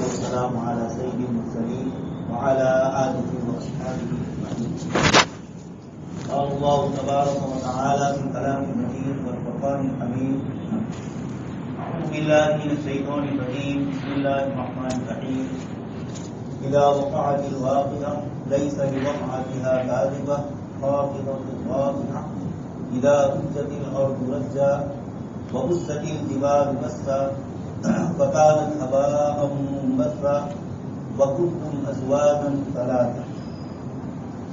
والسلام على سيد المرسلين وعلى آله وأصحابه أجمعين. قال الله تبارك وتعالى في كلام المجيد والفرقان الحميد: أعوذ بالله من الشيطان الرجيم. بسم الله الرحمن الرحيم. إذا وقعت الواقعة ليس لوقعتها كاذبة خافضة رافعة إذا رجت الأرض رجا وبست الجبال بسا فكانت هباء منبثا وكنتم أزواجا ثلاثة.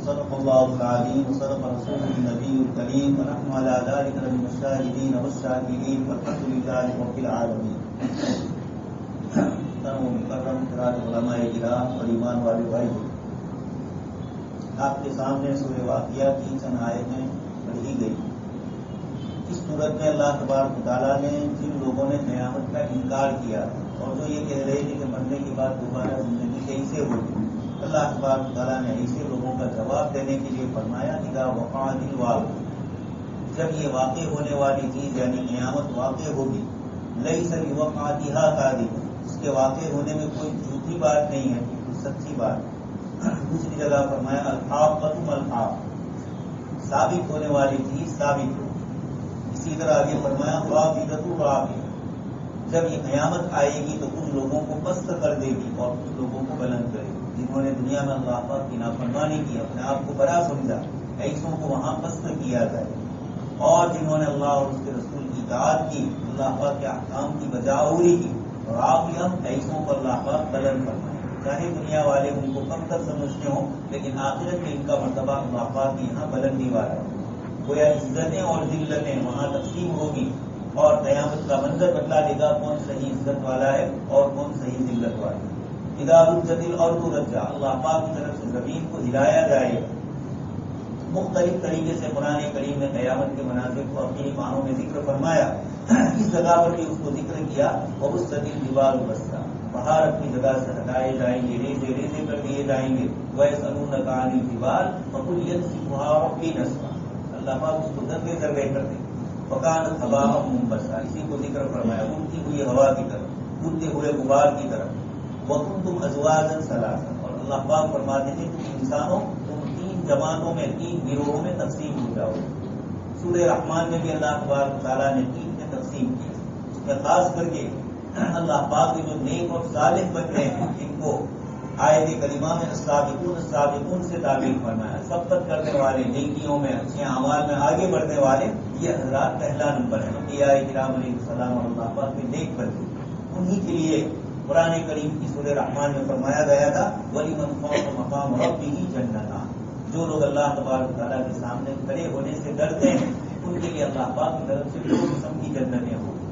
صدق الله العظيم وصدق رسوله النبي الكريم ونحن على ذلك من الشاهدين والشاكرين والحمد لله رب العالمين. مکرم قرار علماء کرام اور ایمان والے بھائی، آپ کے سامنے سورہ واقعہ کی چند آیتیں پڑھی گئی. اس صورت میں اللہ تبارک و تعالیٰ نے جن لوگوں نے قیامت کا انکار کیا اور جو یہ کہہ رہے تھے کہ مرنے کے بعد دوبارہ زندگی کیسے ہوگی، اللہ تبارک و تعالیٰ نے ایسے لوگوں کا جواب دینے کے لیے فرمایا کہ وقعت الواقعہ، جب یہ واقع ہونے والی چیز یعنی قیامت واقع ہوگی، لیس لوقعتها کاذبہ، اس کے واقع ہونے میں کوئی جھوٹی بات نہیں ہے، کوئی سچی بات. دوسری جگہ فرمایا الحاقۃ ملحاق، ثابت ہونے والی چیز ثابت ہو. اسی طرح آگے فرمایا خافضۃ رافعہ، جب یہ قیامت آئے گی تو کچھ لوگوں کو پست کر دے گی اور کچھ لوگوں کو بلند کرے گی. جنہوں نے دنیا میں اللہ پاک کی نافرمانی کی، اپنے آپ کو بڑا سمجھا، ایسوں کو وہاں پست کیا جائے. اور جنہوں نے اللہ اور اس کے رسول کی اطاعت کی، اللہ پاک کے احکام کی بجاوری کی، رافعہ ایسوں کو اللہ پاک بلند فرمائے. چاہے دنیا والے ان کو کم تر سمجھتے ہوں، لیکن آخرت میں ان کا مرتبہ اللہ پاک کی یہاں بلندی والا ہے. گویا عزتیں اور ذلتیں وہاں تقسیم ہوگی اور قیامت کا منظر بتلا دے گا کون صحیح عزت والا ہے اور کون صحیح ذلت والا ہے. اذا رجت الارض رجا، اللہ پاک کی طرف سے زمین کو ہلایا جائے. مختلف طریقے سے قرآن کریم نے قیامت کے مناظر کو اپنی معنوں میں ذکر فرمایا. اس جگہ پر بھی اس کو ذکر کیا وبست الجبال بسا، پہاڑ اپنی جگہ سے ہٹائے جائیں گے، ریزے ریزے کر دیے جائیں گے. وَيَسْأَلُونَكَ عَنِ الْجِبَالِ فَقُلْ يَنسِفُهَا رَبِّي نَسْفًا، اللہ پاک اس کو ذرے ذرے کر دیں. فَكَانَتْ هَبَاءً مُنبَثًّا، اسی کو ذکر فرمایا اڑتی ہوئی ہوا کی طرف، اڑتے ہوئے غبار کی طرف. وَكُنتُمْ أَزْوَاجًا ثَلَاثًا، اور اللہ پاک فرماتے ہیں تم انسانوں تم تین جماعتوں میں، تین گروہوں میں تقسیم ہو جاؤ. سورہ رحمان میں بھی اللہ تبارک و تعالیٰ نے تین میں تقسیم کیا. اس میں خاص کر کے اللہ پاک کے جو نیک اور صالح بندے ہیں ان کو آیت کریمہ میں السابقون السابقون سے تعبیر فرمایا. سبقت کرنے والے، نیکیوں میں، اچھے اعمال میں آگے بڑھنے والے، یہ حضرات پہلا نمبر ہے. انبیاء کرام علیہ السلام اور اللہ پاک کے نیک بندے، انہی کے لیے قرآن کریم کی سورہ رحمان میں فرمایا گیا تھا وَلِمَنْ خَافَ مَقَامَ رَبِّهِ جَنَّتَانِ، جو لوگ اللہ تبارک و تعالیٰ کے سامنے کھڑے ہونے سے ڈرتے ہیں ان کے لیے اللہ پاک کی طرف سے دو قسم کی جنتیں ہوگی.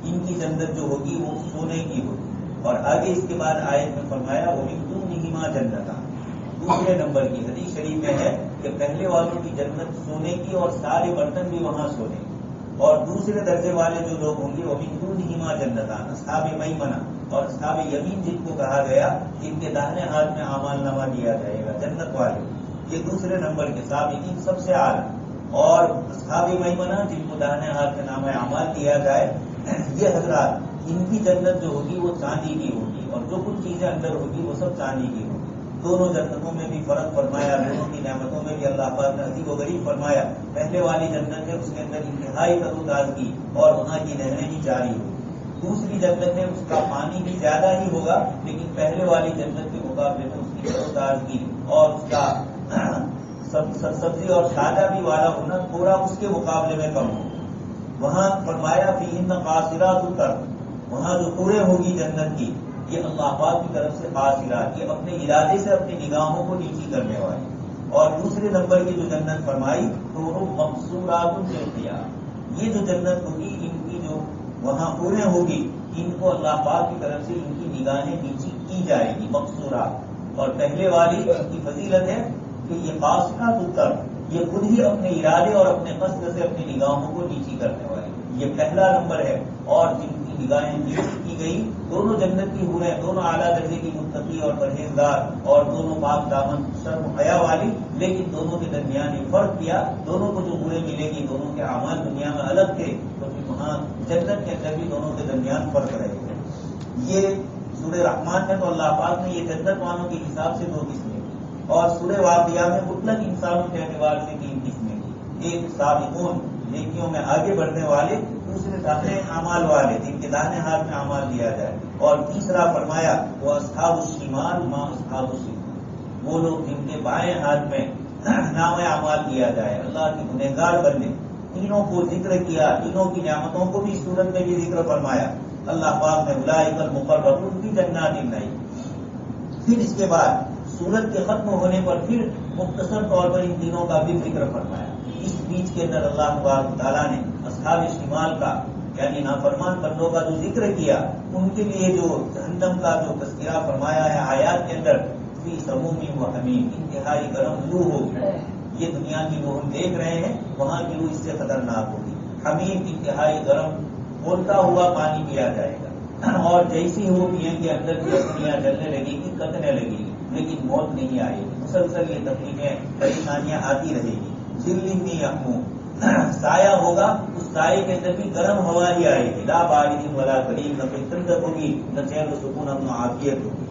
ان کی جنت جو ہوگی وہ سونے کی ہوگی. اور آگے اس کے بعد آیت میں فرمایا وَمِن دُونِهِمَا جَنَّتَانِ، دوسرے نمبر کی حدیث شریف میں ہے کہ پہلے والوں کی جنت سونے کی اور سارے برتن بھی وہاں سونے کی. اور دوسرے درجے والے جو لوگ ہوں گے وَمِن دُونِهِمَا جَنَّتَانِ، اصحاب میمنہ اور اصحاب یمین جن کو کہا گیا، جن کے داہنے ہاتھ میں اعمال نامہ دیا جائے گا، جنت والے، یہ دوسرے نمبر کے سابقین سب سے اعلیٰ. اور اصحاب میمنہ جن کو داہنے ہاتھ میں نامہ اعمال دیا جائے، یہ حضرات ان کی جنت جو ہوگی وہ چاندی کی ہوگی اور جو کچھ چیزیں اندر ہوگی وہ سب چاندی کی ہوگی. دونوں جنتوں میں بھی فرق فرمایا، دونوں کی نعمتوں میں بھی اللہ پاک نے عظیم و غریب فرمایا. پہلے والی جنت ہے اس کے اندر انتہائی تر و تازگی اور وہاں کی نہریں بھی جاری ہوگی. دوسری جنت ہے اس کا پانی بھی زیادہ ہی ہوگا لیکن پہلے والی جنت کے مقابلے میں اس کی تر و تازگی اور اس کا سبزی اور سادہ بھی والا ہونا تھوڑا اس کے مقابلے میں کم ہوگا. وہاں فرمایا فیہن قاصرات الطرف، وہاں جو حوریں ہوگی جنت کی، یہ اللہ پاک کی طرف سے قاصرات، یہ اپنے ارادے سے اپنی نگاہوں کو نیچی کرنے والی. اور دوسرے نمبر کی جو جنت فرمائی تو وہ مقصورات بالخیام، یہ جو جنت ہوگی ان کی جو وہاں حوریں ہوگی ان کو اللہ پاک کی طرف سے ان کی نگاہیں نیچی کی جائے گی، مقصورات. اور پہلے والی کی فضیلت ہے کہ یہ قاصرات الطرف، یہ خود ہی اپنے ارادے اور اپنے قصد سے اپنی نگاہوں کو نیچی کرنے والی، یہ پہلا نمبر ہے. اور جن کی نگاہیں نیچی کی گئی، دونوں جنت کی حوریں، دونوں اعلیٰ درجے کی متقی اور پرہیزگار اور دونوں پاک دامن شرم و حیا والی، لیکن دونوں کے درمیان یہ فرق کیا، دونوں کو جو حوریں ملے گی دونوں کے اعمال دنیا میں الگ تھے، تو پھر وہاں جنت کے اندر بھی دونوں کے درمیان فرق رہے گا. یہ سورہ رحمان میں تو اللہ پاک نے یہ جنت والوں کے حساب سے 2 قسمیں کی، اور سورہ واقعہ میں مطلق انسانوں کے اعتبار سے 3 قسمیں کی۔ ایک سابقون، نیکیوں میں آگے بڑھنے والے، دوسرے داخلے اعمال والے جن کے داہنے ہاتھ میں اعمال دیا جائے، اور تیسرا فرمایا وہ اصحاب الشمال ما اصحاب الشمال، وہ لوگ جن کے بائیں ہاتھ میں نام اعمال دیا جائے، اللہ کے گنہگار بندے۔ تینوں کو ذکر کیا، تینوں کی نعمتوں کو بھی سورت میں بھی ذکر فرمایا۔ اللہ پاک نے اولئک المقربون فی جنات النعیم۔ پھر اس کے بعد سورت کے ختم ہونے پر پھر مختصر طور پر ان تینوں کا بھی ذکر فرمایا۔ اس بیچ کے اندر اللہ تبارک تعالیٰ نے اصحاب شمال کا یعنی نافرمان بندوں کا جو ذکر کیا، ان کے لیے جو جہنم کا جو تذکرہ فرمایا ہے آیات کے اندر، فی سموم و حمیم، انتہائی گرم لو ہوگی۔ یہ دنیا کی جو ہم دیکھ رہے ہیں وہاں کی لو اس سے خطرناک ہوگی۔ حمیم انتہائی گرم کھولتا ہوا پانی پیا جائے گا، اور جیسی وہ پیئیں گے اندر کی لکڑیاں جلنے لگے گی، کتنے لگے گی، لیکن موت نہیں آئے گی۔ مسلسل یہ تکلیفیں پریشانیاں آتی رہے گی۔ ذل میں یحموم، سایہ ہوگا، اس سائے کے اندر بھی گرم ہوا ہی آئے گی۔ لا بارد ولا کریم، نہ کوئی ٹھنڈک ہوگی، نہ چین و سکون، امن و عافیت ہوگی۔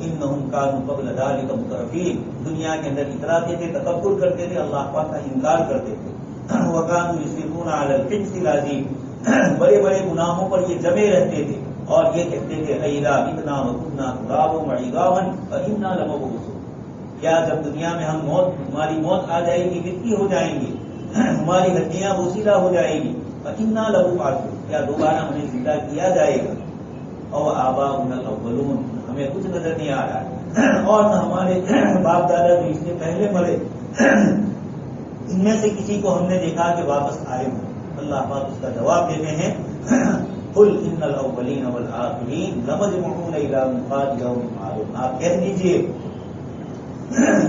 انہم کانوا قبل ذلک مترفین، دنیا کے اندر اتراتے تھے، تکبر کرتے تھے، اللہ پاک کا انکار کرتے تھے۔ وکانوا یصرون علی الحنث العظیم، بڑے بڑے گناہوں پر یہ جمے رہتے تھے اور یہ کہتے تھے اذا متنا وكنا ترابا وعظاما فإنا لمبعوثون، کیا جب دنیا میں ہماری موت آ جائے گی، مٹی ہو جائیں گی، ہماری ہڈیاں بوسیدہ ہو جائے گی، فإنا لمبعوثون، کیا دوبارہ ہمیں زندہ کیا جائے گا؟ اور آباؤنا الاولون، ہمیں کچھ نظر نہیں آ رہا ہے، اور نہ ہمارے باپ دادا جو اس سے پہلے مرے ان میں سے کسی کو ہم نے دیکھا کہ واپس آئے ہوں۔ اللہ پاک اس کا جواب دیتے ہیں قل ان الاولین والآخرین لمجموعون الی میقات یوم معلوم، آپ کہہ دیجئے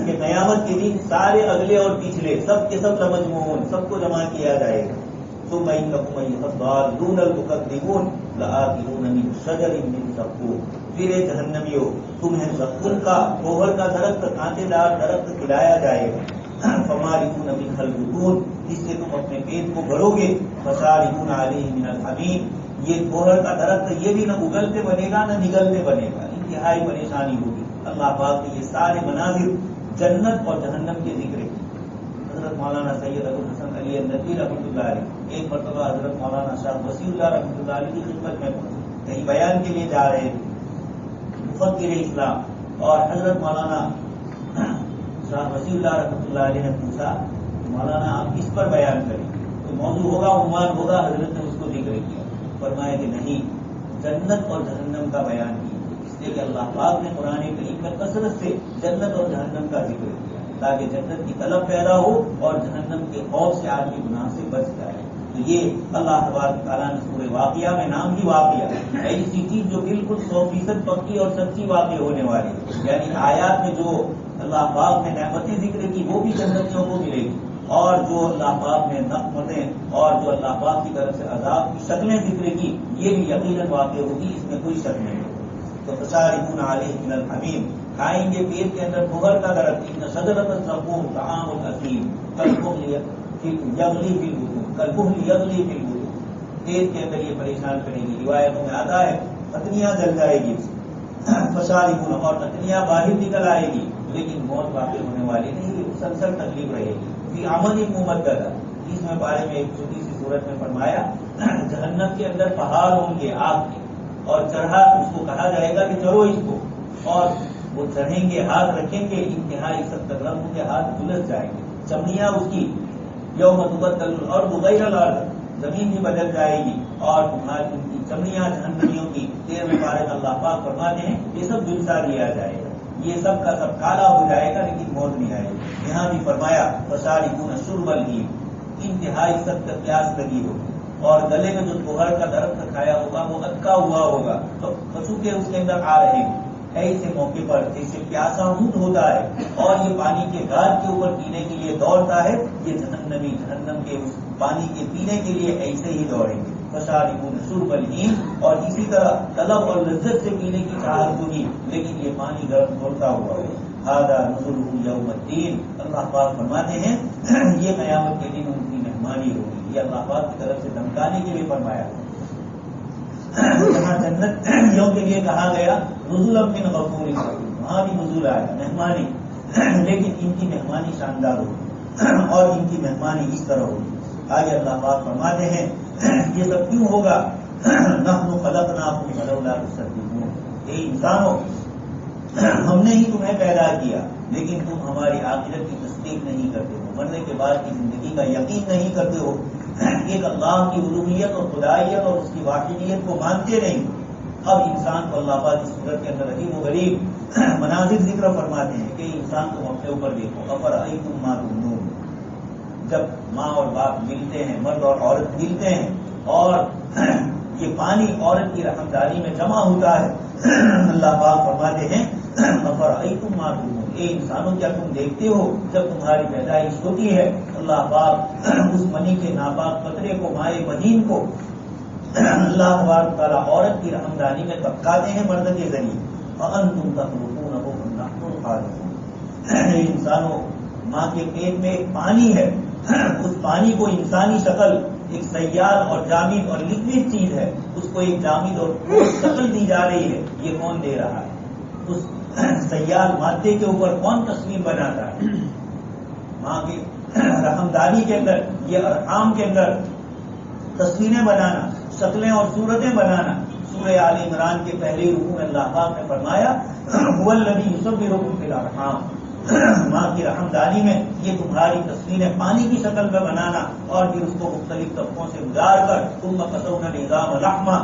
کہ قیامت کے دن سارے اگلے اور پچھلے سب کے سب لمجموعون، سب کو جمع کیا جائے گا۔ ثم انکم ایھا الضالون المکذبون لآکلون من شجر من زقوم، پھر اے جہنمیوں تمہیں زقوم کا گوہر کا درخت، کانٹے دار درخت کھلایا جائے گا۔ فمالئون منہ البطون، جس سے تم اپنے پیٹ کو بھرو گے۔ فشاربون علیہ من الحمیم، یہ گوہر کا درخت یہ بھی نہ اگلتے بنے گا نہ نگلتے بنے گا، انتہائی پریشانی ہوگی۔ اللہ پاک نے یہ سارے مناظر جنت اور جہنم کے ذکر کی۔ حضرت مولانا سید ابو الحسن علی الندوی رحمۃ اللہ علیہ ایک مرتبہ حضرت مولانا شاہ وسیع اللہ رحمۃ اللہ علیہ کی خدمت میں پہنچے، کہیں بیان کے لیے جا رہے تھے، مفکر اسلام، اور حضرت مولانا شاہ وسیع اللہ رحمۃ اللہ علیہ نے پوچھا مولانا آپ کس پر بیان کریں، کوئی موضوع ہوگا، عنوان ہوگا؟ حضرت نے اس کو ذکر کیا، فرمایا کہ نہیں، جنت اور جہنم کا بیان کیا، اس لیے کہ اللہ پاک نے قرآن کریم میں کثرت سے جنت اور جہنم کا ذکر کیا تاکہ جنت کی طلب پیدا ہو اور جہنم کے خوف سے آدمی گناہ سے بچ جائے۔ تو یہ اللہ تبارک تعالیٰ نے سورہ واقعہ میں نام ہی واقعہ، ایسی چیز جو بالکل 100% پکی اور سچی واقع ہونے والی، یعنی آیات میں جو اللہ پاک نے نعمتیں ذکر کی وہ بھی جنتیوں کو ملے گی، اور جو اللہ پاک نے نقمتیں اور جو اللہ پاک کی طرف سے عذاب کی شکلیں ذکر کی یہ بھی یقیناً واقع ہوگی، اس میں کوئی شک نہیں ہوگی۔ تو فشاربون علیہ من الحمیم، کھائیں گے پیٹ کے اندر گوہر کا درخت، ان شجرۃ الزقوم طعام الاثیم کالمہل یغلی فی البطون، کالمہل یغلی فی البطون، پیٹ کے اندر یہ پریشان کرے گی۔ روایتوں میں آتا ہے تکنیاں جل جائے گی، فشاربون، اور تکنیاں باہر نکل آئے گی، لیکن موت واقع ہونے والی نہیں، مسلسل تکلیف رہے گی۔ فی عمل ممددہ، اس میں بارے میں ایک چھوٹی سی صورت میں فرمایا جہنم کے اندر پہاڑ ہوں گے آگ کے، اور چڑھا اس کو کہا جائے گا کہ چڑھو اس کو، اور وہ چڑھیں گے، ہاتھ رکھیں گے، انتہائی سخت گرم ہوں گے، ہاتھ جھلس جائیں گے، چمڑیاں اس کی یوم تبدل الارض غیر الارض، زمین بھی بدل جائے گی، اور تمہاری ان کی چمڑیاں جہنمیوں کی 13ویں پارے اللہ پاک فرماتے ہیں یہ سب جلسا لیا جائے گا، یہ سب کا سب کالا ہو جائے گا لیکن موت نہیں آئے گی۔ یہاں بھی فرمایا فشاربون شرب الہیم، انتہائی سخت پیاس لگی ہوگی، اور گلے میں جو گوہر کا درخت کھایا ہوگا وہ اٹکا ہوا ہوگا، تو پسوکے اس کے اندر آ رہے ہیں۔ ایسے موقع پر جیسے پیاسا اونٹ ہوتا ہے اور یہ پانی کے گاج کے اوپر پینے کے لیے دوڑتا ہے، یہ جہنمی جہنم کے اس پانی کے پینے کے لیے ایسے ہی دوڑیں گے۔ فشاربون شرب الہیم، اور اسی طرح طلب اور لذت سے پینے کی چاہت ہوگی، لیکن یہ پانی گرم کھولتا ہوا ہوگا۔ ھذا نزلهم یوم الدین، اللہ پاک فرماتے ہیں یہ قیامت کے دن ان کی مہمانی ہوگی، یہ اللہ پاک کی طرف سے دھمکانے کے لیے فرمایا۔ جہاں جنتیوں کے لیے کہا گیا نزلا من غفور رحیم، وہاں بھی نزول آیا مہمانی، لیکن ان کی مہمانی شاندار ہوگی اور ان کی مہمانی اس طرح ہوگی۔ آگے اللہ پاک فرماتے ہیں یہ سب کیوں ہوگا؟ نحن خلقناکم فلولا تصدقون، اے انسانوں ہم نے ہی تمہیں پیدا کیا لیکن تم ہماری آخرت کی تصدیق نہیں کرتے ہو، مرنے کے بعد کی زندگی کا یقین نہیں کرتے ہو، ایک اللہ کی الوہیت اور خدائیت اور اس کی واحدیت کو مانتے نہیں۔ اب انسان کو اللہ پاک کی صورت کے اندر عجیب و غریب مناظر ذکر فرماتے ہیں کہ انسان کو اپنے اوپر دیکھو، افرأیتم ما تمنون، جب ماں اور باپ ملتے ہیں، مرد اور عورت ملتے ہیں اور یہ پانی عورت کی رحمداری میں جمع ہوتا ہے، اللہ پاک فرماتے ہیں افرأیتم ما تمنون، اے انسانوں کیا تم دیکھتے ہو جب تمہاری پیدائش ہوتی ہے اللہ پاک اس منی کے ناپاک قطرے کو، مائے مہین کو اللہ تبارک تعالیٰ عورت کی رحمدانی میں طبقاتے ہیں مرد کے ذریعے، فأنتم تخلقونہ ونحن الخالقون، اے انسانوں ماں کے پیٹ میں ایک پانی ہے، اس پانی کو انسانی شکل، ایک سیال اور جامد اور لکوڈ چیز ہے، اس کو ایک جامد اور شکل دی جا رہی ہے، یہ کون دے رہا ہے؟ اس سیال مادے کے اوپر کون تصویر بناتا ہے؟ ماں کی رحمداری کے اندر، یہ ارحام کے اندر تصویریں بنانا، شکلیں اور صورتیں بنانا۔ سورہ آل عمران کے پہلے رکوع میں اللہ پاک نے فرمایا هو الذی یصورکم فی الارحام، ماں کی رحمداری میں یہ تمہاری تصویریں پانی کی شکل میں بنانا اور پھر اس کو مختلف طبقوں سے گزار کر ثم قسونا العظام لحما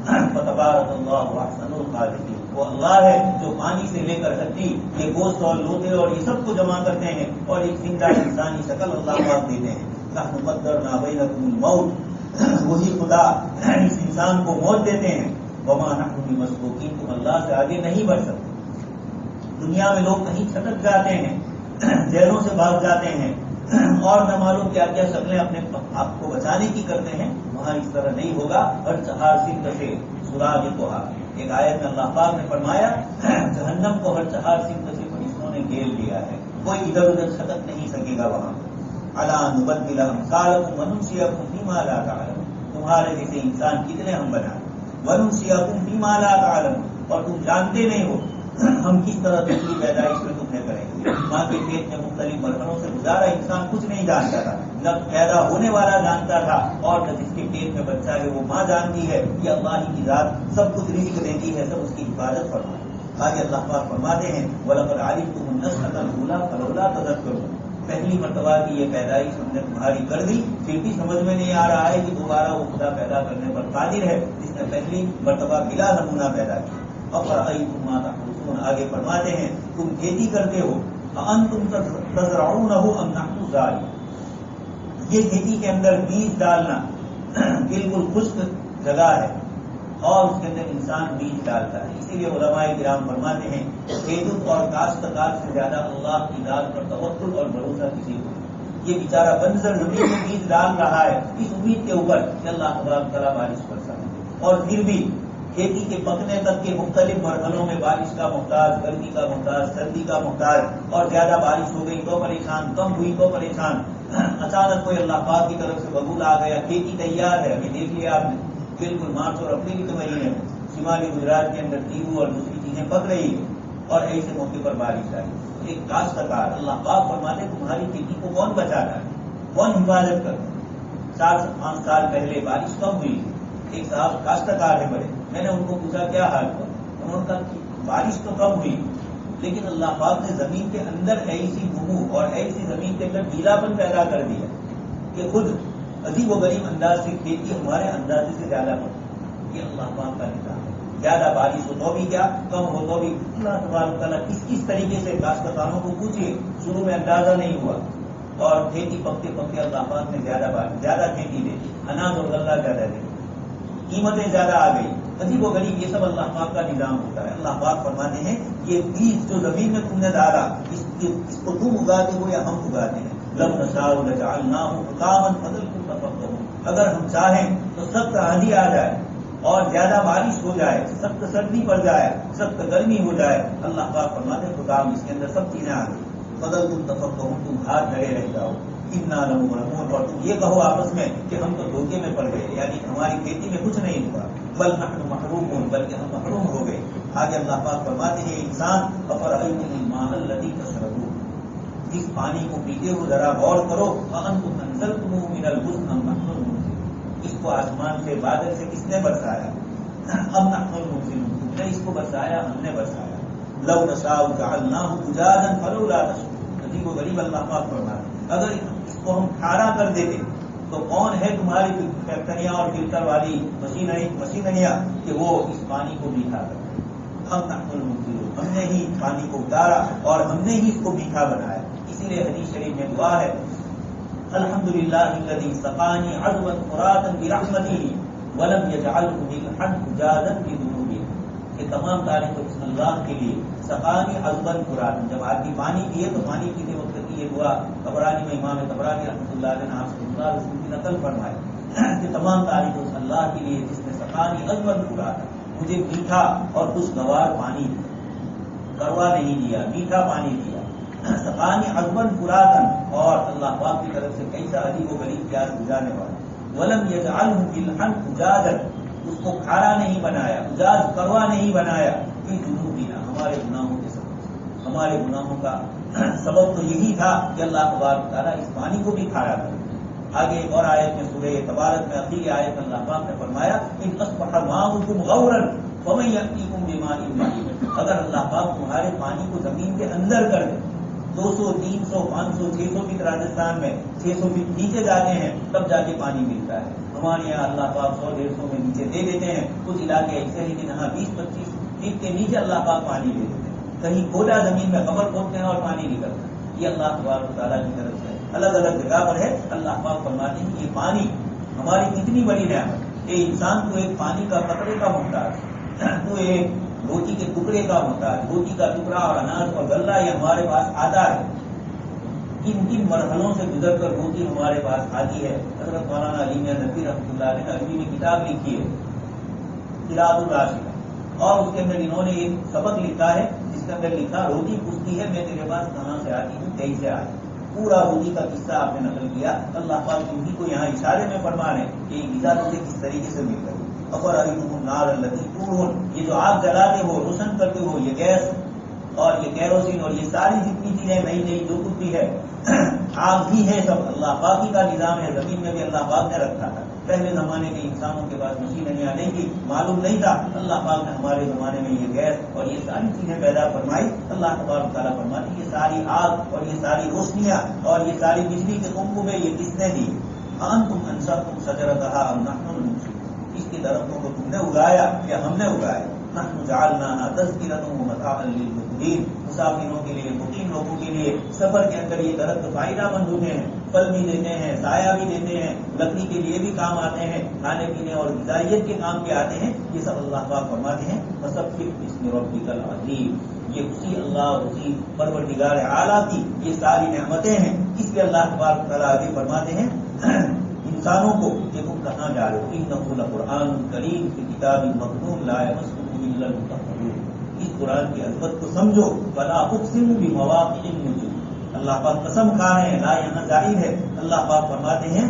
فتبارک اللہ احسن الخالقین، وہ اللہ ہے جو پانی سے لے کر ہڈی، یہ گوشت اور لوتے اور یہ سب کو جمع کرتے ہیں اور ایک زندہ انسانی شکل اللہ پاک دیتے ہیں۔ نحن قدرنا بینکم الموت، وہی خدا اس انسان کو موت دیتے ہیں، وما نحن بمسبوقین، تم اللہ سے آگے نہیں بڑھ سکتے۔ دنیا میں لوگ کہیں چھٹک جاتے ہیں، جیلوں سے بھاگ جاتے ہیں اور نہ معلوم کیا کیا شکلیں اپنے آپ کو بچانے کی کرتے ہیں، وہاں اس طرح نہیں ہوگا۔ ہر چہار سمت سے سراغ توہا، ایک آیت میں اللہ پاک نے فرمایا جہنم کو ہر چہار سمت سے فرشتوں نے گھیر لیا ہے، کوئی ادھر ادھر چھٹک نہیں سکے گا وہاں۔ الا نبدل امثالکم وننسیکم فیما لا تعلمون، تمہارے جیسے انسان کتنے ہم بنائیں، وننسیکم فیما لا تعلمون، اور تم جانتے نہیں ہو ہم کس طرح دوسری پیدائش میں تمہیں کریں گے۔ ماں کے پیٹ میں مختلف مرحلوں سے گزارا انسان کچھ نہیں جانتا تھا، نہ پیدا ہونے والا جانتا تھا اور نہ جس کے پیٹ میں بچہ ہے وہ ماں جانتی ہے کہ اللہ ہی کی ذات سب کچھ رزق دیتی ہے، سب اس کی حفاظت فرماتی ہے۔ آگے اللہ پاک فرماتے ہیں وَلَقَدْ عَلِمْتُمُ النَّشْأَةَ الْأُولَىٰ فَلَوْلَا تَذَكَّرُونَ، پہلی مرتبہ کی یہ پیدائش ہم نے تمہاری کر دی، پھر بھی سمجھ میں نہیں آ رہا ہے کہ دوبارہ وہ خدا پیدا کرنے پر قادر ہے جس نے پہلی مرتبہ بلا نمونہ پیدا کیا۔ أَفَرَأَيْتُم مَّا تَحْرُثُونَ، آگے فرماتے ہیں تم کھیتی کرتے ہو، أَأَنتُمْ تَزْرَعُونَهُ أَمْ نَحْنُ الزَّارِعُونَ، یہ کھیتی کے اندر بیج ڈالنا بالکل خشک جگہ ہے اور اس کے اندر انسان بیج ڈالتا ہے، اسی لیے علماء کرام فرماتے ہیں کھیت اور کاشتکار سے زیادہ اللہ کی ذات پر توکل اور بھروسہ کسی کو نہیں۔ یہ بیچارہ بنجر زمین میں بیج ڈال رہا ہے اس امید کے اوپر کہ اللہ تبارک تعالیٰ بارش کر سکے، اور پھر بھی کھیتی کے پکنے تک کے مختلف مرحلوں میں بارش کا محتاج، گرمی کا محتاج، سردی کا محتاج، اور زیادہ بارش ہو گئی تو پریشان، کم ہوئی تو پریشان، اچانک کوئی اللہ پاک کی طرف سے ببول آ گیا، کھیتی تیار ہے، ابھی دیکھ لیا آپ نے بالکل مارچ اور اپریل کے مہینے میں شمالی گجرات کے اندر تیرو اور دوسری چیزیں پک رہی ہے اور ایسے موقع پر بارش آئی۔ ایک کاشتکار، اللہ پاک فرماتے تمہاری کھیتی کو کون بچاتا ہے، کون حفاظت کرتا ہے؟ 4 سے 5 سال پہلے بارش کم ہوئی، ایک صاحب کاشتکار ہے بڑے، میں نے ان کو پوچھا کیا حال ہوا، انہوں نے کہا بارش تو کم ہوئی لیکن اللہ پاک نے زمین کے اندر ایسی نمو اور ایسی زمین کے اندر گیلا پن پیدا کر دیا کہ خود عجیب و غریب انداز سے کھیتی ہمارے اندازے سے زیادہ بڑھتی، یہ اللہ پاک کا نظام ہے۔ زیادہ بارش ہو تو بھی کیا، کم ہو تو بھی اللہ تبارک تعالیٰ کس طریقے سے کاشتکاروں کو پوچھیے، شروع میں اندازہ نہیں ہوا اور کھیتی پکتے پکتے اللہ پاک نے زیادہ کھیتی دے، اناج اور غلہ زیادہ دے، قیمتیں زیادہ آ گئی، عجیب و غریب، یہ سب اللہ پاک کا نظام ہوتا ہے۔ اللہ پاک فرماتے ہیں یہ بیج جو زمین میں تم نے ڈالا اس کو تم اگاتے ہو یا ہم اگاتے ہیں، لَوْ نَشَاءُ لَجَعَلْنَاهُ حُطَامًا فَظَلْتُمْ تَفَكَّهُونَ، اگر ہم چاہیں تو سخت آندھی آ جائے اور زیادہ بارش ہو جائے، سخت سردی پڑ جائے، سخت گرمی ہو جائے، اللہ پاک فرماتے ہیں حُطَام، اس کے اندر سب چیزیں آ گئی، فَظَلْتُمْ تَفَكَّهُونَ، تم ہاتھ دھڑے رہ جاؤ، اِنَّا لَمُغْرَمُونَ، اور تم یہ کہو آپس میں کہ ہم تو دھوکے میں پڑ گئے، یعنی ہماری کھیتی میں کچھ نہیں ہوا، بل نحن محرومون، بلکہ ہم محروم ہو آگے اللہ پاک فرماتے ہیں انسان افرأیتم الماء الذی تشربون، اس پانی کو پیتے ہو ذرا غور کرو، أأنتم أنزلتموه من المزن أم نحن المنزلون، اس کو آسمان سے بادل سے کس نے برسایا؟ ام نحن المنزلون، تم نے اس کو برسایا ہم نے برسایا، لو نشاء جعلناه أجاجا فلولا تشكرون، عجیب و غریب اللہ پاک فرماتے ہیں اگر اس کو ہم کھارا کر دیتے تو کون ہے تمہاری فیکٹریاں اور فلٹر والی مشینریاں کہ وہ اس پانی کو میٹھا کرتے؟ ہم نحن المنزلون، ہم نے ہی پانی کو اتارا اور ہم نے ہی اس کو میٹھا بنایا۔ اسی لیے حدیث شریف میں دعا ہے الحمدللہ الذی سقانی عذبا فراتا برحمتہ ولم یجعلہ ملحا اجاجا بذنوبہ، کہ تمام تعریف اس اللہ کے لیے سقانی عذبا فراتا، جب آدمی پانی پیے تو پانی پیتے وقت کی یہ دعا طبرانی میں امام طبرانی رحمۃ اللہ علیہ نے آپ سے اللہ رسول کی نقل فرمائی کہ تمام تعریف اس اللہ کے لیے جس نے سقانی عذبا فراتا، مجھے میٹھا اور خوشگوار پانی کروا نہیں دیا، میٹھا پانی دیا، سقانی عذبا فراتا، اور اللہ پاک کی طرف سے کیسا عجیب و غریب پیاس بجھانے والا، ولم یجعلہ ملحا اجاجا، اس کو کھارا نہیں بنایا، اجاج کروا نہیں بنایا، فی ذنوبنا، ہمارے گناہوں کے سبب، ہمارے گناہوں کا سبب تو یہی تھا کہ اللہ تبارک تعالیٰ اس پانی کو بھی کھارا کر۔ آگے ایک اور آیت میں سورہ تبارک میں اخیری آیت اللہ پاک نے فرمایا ان اصبح ماؤکم غورا فمن یأتیکم بماء معین، اگر اللہ پاک تمہارے پانی کو زمین کے اندر کر دے، 200 300 500 600 فٹ راجستھان میں 600 فٹ نیچے جاتے ہیں تب جا کے پانی ملتا ہے، ہمارے یہاں اللہ پاک 100 150 میں نیچے دے دیتے ہیں، کچھ علاقے ایسے ہیں کہ جہاں 20-25 فٹ کے نیچے اللہ پاک پانی دے دیتے ہیں، کہیں کھودا زمین میں قبر کھودتے ہیں اور پانی نکلتا ہے، یہ اللہ تبارک تعالیٰ کی طرف سے الگ الگ جگہ پر ہے۔ اللہ پاک فرماتے ہیں یہ پانی ہماری کتنی بڑی نعمت، یہ انسان کو ایک پانی کا قطرے کا محتاج، تو ایک روٹی کے ٹکڑے کا محتاج، روٹی کا ٹکڑا اور اناج اور غلہ یہ ہمارے پاس آتا ہے، کن کن مرحلوں سے گزر کر روٹی ہمارے پاس آتی ہے۔ حضرت مولانا علی میاں نقوی رحمۃ اللہ علیہ نے عربی میں کتاب لکھی ہے قراءۃ الراشدہ، اور اس کے اندر انہوں نے ایک سبق لکھا ہے جس کے اندر لکھا روٹی پوچھتی ہے میں تیرے پاس کہاں سے آتی ہوں، کیسے آئی، پورا روٹی کا قصہ آپ نے نقل کیا۔ اللہ پاک انہی کو یہاں اشارے میں فرما رہے کہ یہ غذا تجھے کس طریقے سے مل رہی، افرأیتم النار التی تورون، یہ جو آگ جلاتے ہو روشن کرتے ہو یہ گیس اور یہ کیروسین اور یہ ساری جتنی چیزیں نئی نئی جو کچھ بھی ہے آگ ہی ہے، سب اللہ پاک ہی کا نظام ہے، زمین میں بھی اللہ پاک نے رکھا تھا، پہلے زمانے کے انسانوں کے پاس مشینریاں نہیں تھی، معلوم نہیں تھا، اللہ پاک نے ہمارے زمانے میں یہ گیس اور یہ ساری چیزیں پیدا فرمائی۔ اللہ تبارک تعالیٰ فرماتی یہ ساری آگ اور یہ ساری روشنیاں اور یہ ساری بجلی کے کنبے یہ کس نے دی؟ انتم انشأتم شجرتها ام نحن المنشئون، اس کے درختوں کو تم نے اگایا یا ہم نے اگایا؟ نحن جعلناها تذکرۃ ومتاعا للمقوین، مسافروں کے لیے مقیم لوگوں کے لیے سفر کے اندر یہ درخت فائدہ مند ہوتے ہیں، پھل بھی دیتے ہیں، سایہ بھی دیتے ہیں، لکڑی کے لیے بھی کام آتے ہیں، کھانے پینے اور غذائیت کے کام بھی آتے ہیں، یہ سب اللہ پاک فرماتے ہیں فسبح باسم ربک العظیم، یہ اسی اللہ اور اسی پروردگار اعلیٰ کی یہ ساری نعمتیں ہیں۔ اس لیے اللہ تبارک تعالیٰ آگے فرماتے ہیں انسانوں کو کہ تم کہاں جا رہے ہو، انہ لقرآن کریم فی کتاب مکنون لا یمسہ الا المطہرون، اس قرآن کی عظمت کو سمجھو، فلا اقسم بمواقع النجوم، اللہ پاک قسم کھا رہے ہیں، لا یہاں ظاہر ہے، اللہ پاک فرماتے ہیں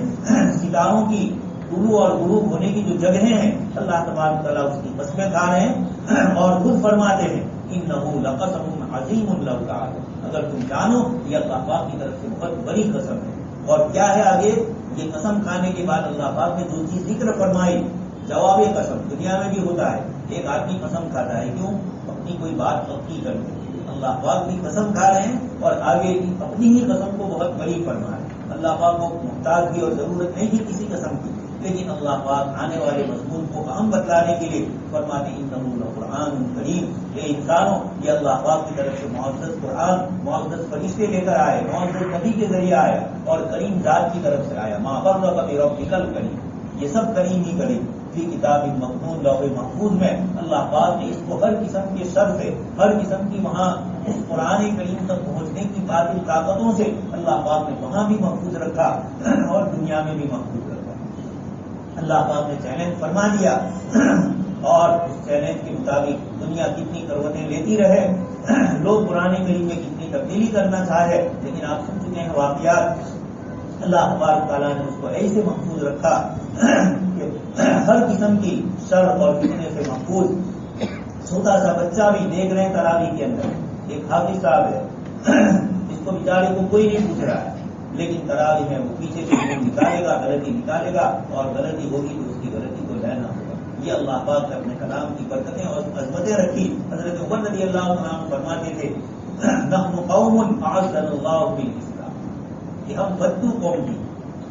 ستاروں کی طلوع اور غروب ہونے کی جو جگہیں ہیں اللہ تبارک تعالیٰ اس کی قسمیں کھا رہے ہیں، اور خود فرماتے ہیں انہ لقسم عظیم لو تعلمون، اگر تم جانو یہ اللہ پاک کی طرف سے بہت بڑی قسم ہے۔ اور کیا ہے آگے یہ قسم کھانے کے بعد اللہ پاک نے جو چیز ذکر فرمائی، جواب قسم دنیا میں بھی ہوتا ہے، ایک آدمی قسم کھاتا ہے کیوں؟ اپنی کوئی بات پکی کرنے کے لیے، اللہ پاک بھی قسم کھا رہے ہیں اور آگے اپنی ہی قسم کو بہت بڑی فرما ہے، اللہ پاک کو محتاج بھی اور ضرورت نہیں تھی کسی قسم کی، لیکن اللہ پاک آنے والے مضمون کو اہم بتلانے کے لیے فرماتے ہیں انہ لقرآن کریم، یہ انسانوں یہ اللہ پاک کی طرف سے معزز قرآن معزز فرشتے لے کر آئے، معزز نبی کے ذریعے آیا اور کریم ذات کی طرف سے آیا، ما غرک بربک الکریم، یہ سب کریم ہی کریم فی کتاب مکنون، لوح محفوظ میں اللہ پاک نے اس کو ہر قسم کے شر سے، ہر قسم کی وہاں اس قرآن کریم تک پہنچنے کی باطل طاقتوں سے اللہ پاک نے وہاں بھی محفوظ رکھا اور دنیا میں بھی محفوظ رکھا۔ اللہ پاک نے چیلنج فرما دیا اور اس چیلنج کے مطابق دنیا کتنی کروٹیں لیتی رہے، لوگ قرآن کریم میں کتنی تبدیلی کرنا چاہے، لیکن آپ سن چکے ہیں واقعات، اللہ تبارک تعالیٰ نے اس کو ایسے محفوظ رکھا کہ ہر قسم کی شر اور فتنے سے محفوظ، چھوٹا سا بچہ بھی دیکھ رہے ہیں تراویح کے اندر، ایک حافظ صاحب ہے جس کو بیچارے کو کوئی نہیں پوچھ رہا ہے، لیکن تراویح میں وہ پیچھے سے نکالے گا، غلطی نکالے گا، اور غلطی ہوگی تو اس کی غلطی کو لینا ہوگا۔ یہ اللہ پاک نے اپنے کلام کی برکتیں اور عظمتیں رکھی۔ حضرت عمر رضی اللہ عنہ فرماتے تھے نحن قوم اعزنا اللہ بالاسلام، کہ ہم بدو قوم تھی،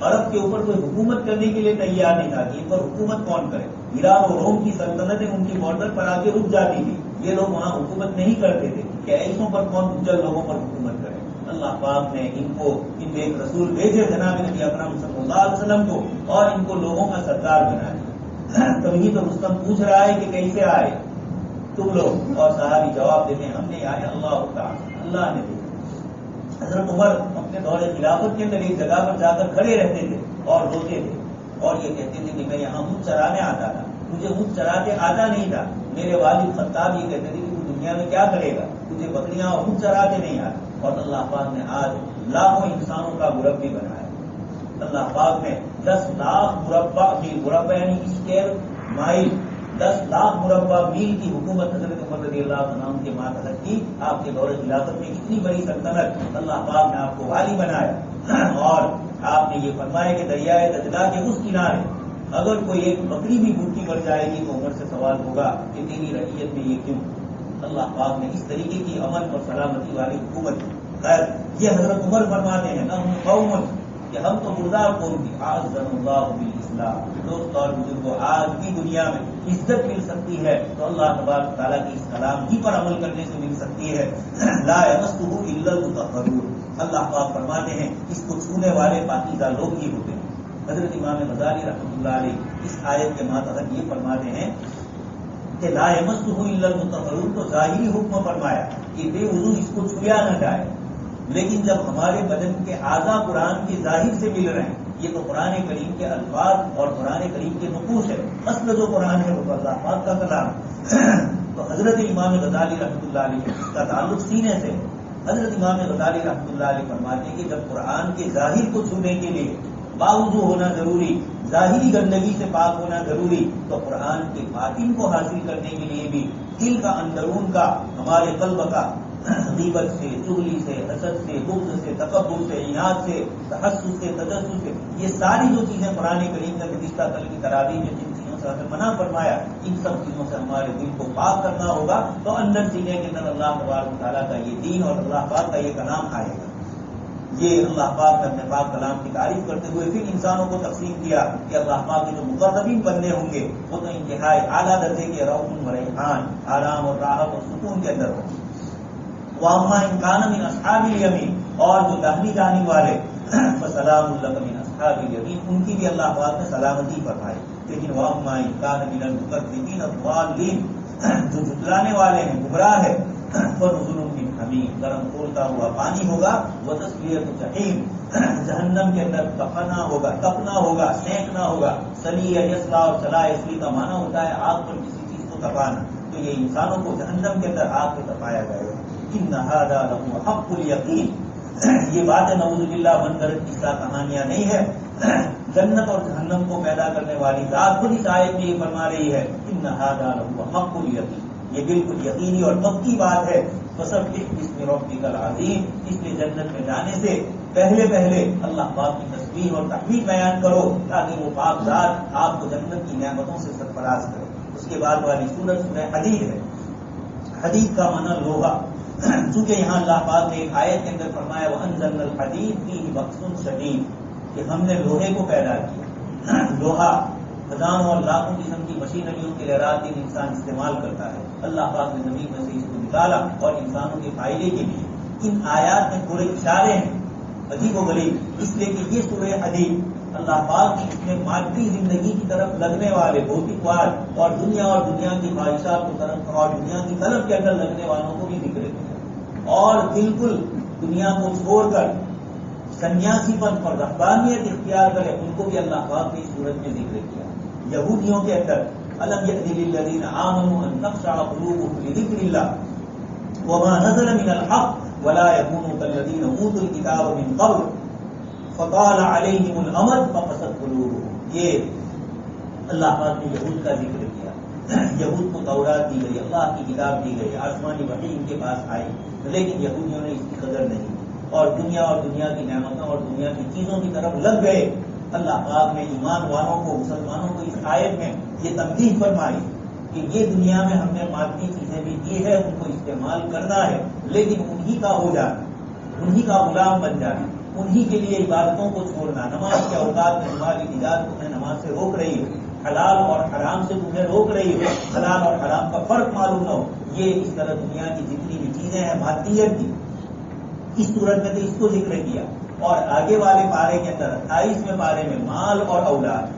عرب کے اوپر کوئی حکومت کرنے کے لیے تیار نہیں تھا کہ ان پر حکومت کون کرے۔ ایران اور روم کی سلطنتیں ان کی بارڈر پر آ کے رک جاتی تھی، یہ لوگ وہاں حکومت نہیں کرتے تھے کہ ایسوں پر کون اجل لوگوں پر حکومت کرے۔ اللہ پاک نے ان کو ان ایک رسول بھیجے جناب نبی اکرم صلی اللہ علیہ وسلم کو، اور ان کو لوگوں کا سردار بنا دیا۔ تبھی تو رستم پوچھ رہا ہے کہ کیسے آئے تم لوگ، اور صحابی جواب دیتے ہیں ہم نے آئے اللہ تعالی، اللہ نے دیا۔ حضرت عمر اپنے دور خلافت کے اندر ایک جگہ پر جا کر کھڑے رہتے تھے اور روتے تھے، اور یہ کہتے تھے کہ میں یہاں اونٹ چرانے آتا تھا، مجھے اونٹ چراتے آتا نہیں تھا۔ میرے والد خطاب یہ کہتے تھے کہ تو دنیا میں کیا کرے گا، تجھے بکریاں اور اونٹ چراتے نہیں آتے۔ اور اللہ پاک نے آج لاکھوں انسانوں کا مربی بنایا۔ اللہ پاک نے 10 لاکھ مربع یعنی اسکوائر مائل، 10 لاکھ مربع میل کی حکومت حضرت عمر رضی اللہ عنہ کے ماتحت کی۔ آپ کے دور خلافت میں اتنی بڑی سلطنت، اللہ پاک نے آپ کو والی بنایا، اور آپ نے یہ فرمایا کہ دریائے دجلہ کے اس کنارے اگر کوئی ایک بکری بھی بھوکی مر جائے گی تو عمر سے سوال ہوگا کہ تیری رعیت میں یہ کیوں۔ اللہ پاک نے اس طریقے کی امن اور سلامتی والی حکومت کی۔ خیر، یہ حضرت عمر فرماتے ہیں نہ ہم قوم، کہ ہم تو مردار قوم کی، اعزنا اللہ بالاسلام۔ دوست اور بزرگوں، آج بھی دنیا میں عزت مل سکتی ہے تو اللہ تبارک تعالیٰ کی اس کلام ہی پر عمل کرنے سے مل سکتی ہے۔ لا یمسہ الا المطہرون، اللہ پاک فرماتے ہیں اس کو چھونے والے پاکیزہ لوگ ہی ہوتے ہیں۔ حضرت امام غزالی رحمۃ اللہ علیہ اس آیت کے ماتحت یہ فرماتے ہیں کہ لا یمسہ الا المطہرون، تو ظاہری حکم فرمایا کہ بے وضو اس کو چھویا نہ جائے، لیکن جب ہمارے بدن کے اعضاء قرآن کے ظاہر سے مل رہے ہیں، یہ تو قرآن کریم کے الفاظ اور قرآن کریم کے نقوش ہے، اصل جو قرآن ہے وہ اللہ پاک کا کلام ہے۔ تو حضرت امام غزالی رحمۃ اللہ علیہ اس کا تعلق سینے سے۔ حضرت امام غزالی رحمۃ اللہ علیہ فرماتے ہیں کہ جب قرآن کے ظاہر کو چھونے کے لیے باوضو ہونا ضروری، ظاہری گندگی سے پاک ہونا ضروری، تو قرآن کے باطن کو حاصل کرنے کے لیے بھی دل کا اندرون کا، ہمارے قلب کا، غیبت سے، چغلی سے، حسد سے، بغض سے، تکبر سے، عناد سے، تحسس سے، تجسس سے، یہ ساری جو چیزیں قرآن کریم کا گزشتہ کل کی تراویح میں جن چیزوں سے ہمیں منع فرمایا، ان سب چیزوں سے ہمارے دل کو پاک کرنا ہوگا، تو اندر سینے کے اندر اللہ تبارک تعالیٰ کا یہ دین اور اللہ پاک کا یہ کلام آئے گا۔ یہ اللہ پاک نے اپنے پاک کلام کی تعریف کرتے ہوئے پھر انسانوں کو تقسیم کیا کہ اللہ پاک کے جو مقربین بندے ہوں گے وہ تو انتہائی اعلیٰ درجے کے روح و ریحان، آرام اور راحت اور سکون کے اندر ہوں۔ وَأَمَّا إِن كَانَ مِنْ أَصْحَابِ الْيَمِينِ، اور جو داہنی جانب والے فَسَلَامٌ لَكَ مِنْ أَصْحَابِ الْيَمِينِ، ان کی بھی اللہ پاک نے سلامتی فرمائی۔ لیکن وَأَمَّا إِن كَانَ مِنَ الْمُكَذِّبِينَ الضَّالِّينَ، جو جھٹلانے والے ہیں، گمراہ ہے، فَنُزُلٌ مِّنْ حَمِيمٍ، گرم کھولتا ہوا پانی ہوگا، وَتَصْلِيَةُ جَحِيمٍ، جہنم کے اندر تپنا ہوگا، سینکنا ہوگا۔ سلیہ یسلا اور چلا یسلی کا معنی ہوتا ہے آگ پر کسی چیز کو تپانا، تو یہ انسانوں کو جہنم کے اندر آگ پہ تپایا جائے گا۔ ان هذا لهو حق الیقین، یہ باتیں نعوذ باللہ بن کر قصہ کہانیاں نہیں ہے، جنت اور جہنم کو پیدا کرنے والی ذات خود اس آیت میں یہ فرما رہی ہے ان هذا لهو حق الیقین، یہ بالکل یقینی اور پکی بات ہے۔ فسبح باسم ربک العظیم، اس لیے جنت میں جانے سے پہلے اللہ پاک کی تسبیح اور تحمید بیان کرو تاکہ وہ پاک ذات آپ کو جنت کی نعمتوں سے سرفراز کرے۔ اس کے بعد والی سورۃ سورہ حدید ہے۔ حدید کا معنی لوہا، چونکہ یہاں اللہ پاک نے ایک آیت کے اندر فرمایا وَأَنزَلْنَا الْحَدِيدَ فِيهِ بَأْسٌ شَدِيدٌ، کہ ہم نے لوہے کو پیدا کیا۔ لوہا ہزاروں اور لاکھوں قسم کی مشینریوں کے لیے رات دن انسان استعمال کرتا ہے، اللہ پاک نے زمین میں سے اس کو نکالا اور انسانوں کے فائدے کے لیے۔ ان آیات میں تھوڑے اشارے ہیں عجیب و غریب، اس لیے کہ یہ سورہ حدید اللہ پاک کی اس میں مادی زندگی کی طرف لگنے والے بھوتکواد اور دنیا کی خواہشات کی طرف اور دنیا کی طلب کے اندر لگنے والوں کو بھی ذکر کیا، اور بالکل دنیا کو چھوڑ کر سنیاسی پن اور رہبانیت اختیار کرے ان کو بھی اللہ پاک نے اس صورت میں ذکر کیا۔ یہودیوں کے اندر الم یأن للذین آمنوا ان تخشع قلوبهم لذکر اللہ وما نزل من الحق ولا يكونوا كالذین اوتوا الکتاب من قبل فطال علیہم الامد فقست قلوبهم، یہ اللہ پاک نے یہود کا ذکر کیا۔ یہود کو تورات دی گئی، اللہ کی کتاب دی گئی، آسمانی وحی ان کے پاس آئی، لیکن یہودیوں نے اس کی قدر نہیں کی اور دنیا کی نعمتوں اور دنیا کی چیزوں کی طرف لگ گئے۔ اللہ پاک نے ایمان والوں کو، مسلمانوں کو اس آیت میں یہ تنبیہ فرمائی کہ یہ دنیا میں ہم نے مادی چیزیں بھی دی ہے، ان کو استعمال کرنا ہے، لیکن انہی کا ہو جانا، انہی کا غلام بن جانا، انہی کے لیے عبادتوں کو چھوڑنا، نماز کے اوقات میں تمہاری تجارت تمہیں نماز سے روک رہی ہو، حلال اور حرام سے تمہیں روک رہی ہو، حلال اور حرام کا فرق معلوم نہ ہو، یہ اس طرح دنیا کی جتنی بھی چیزیں ہیں مادیت کی، اس صورت میں تو اس کو ذکر کیا۔ اور آگے والے پارے کے اندر 28ویں پارے میں مال اور اولاد،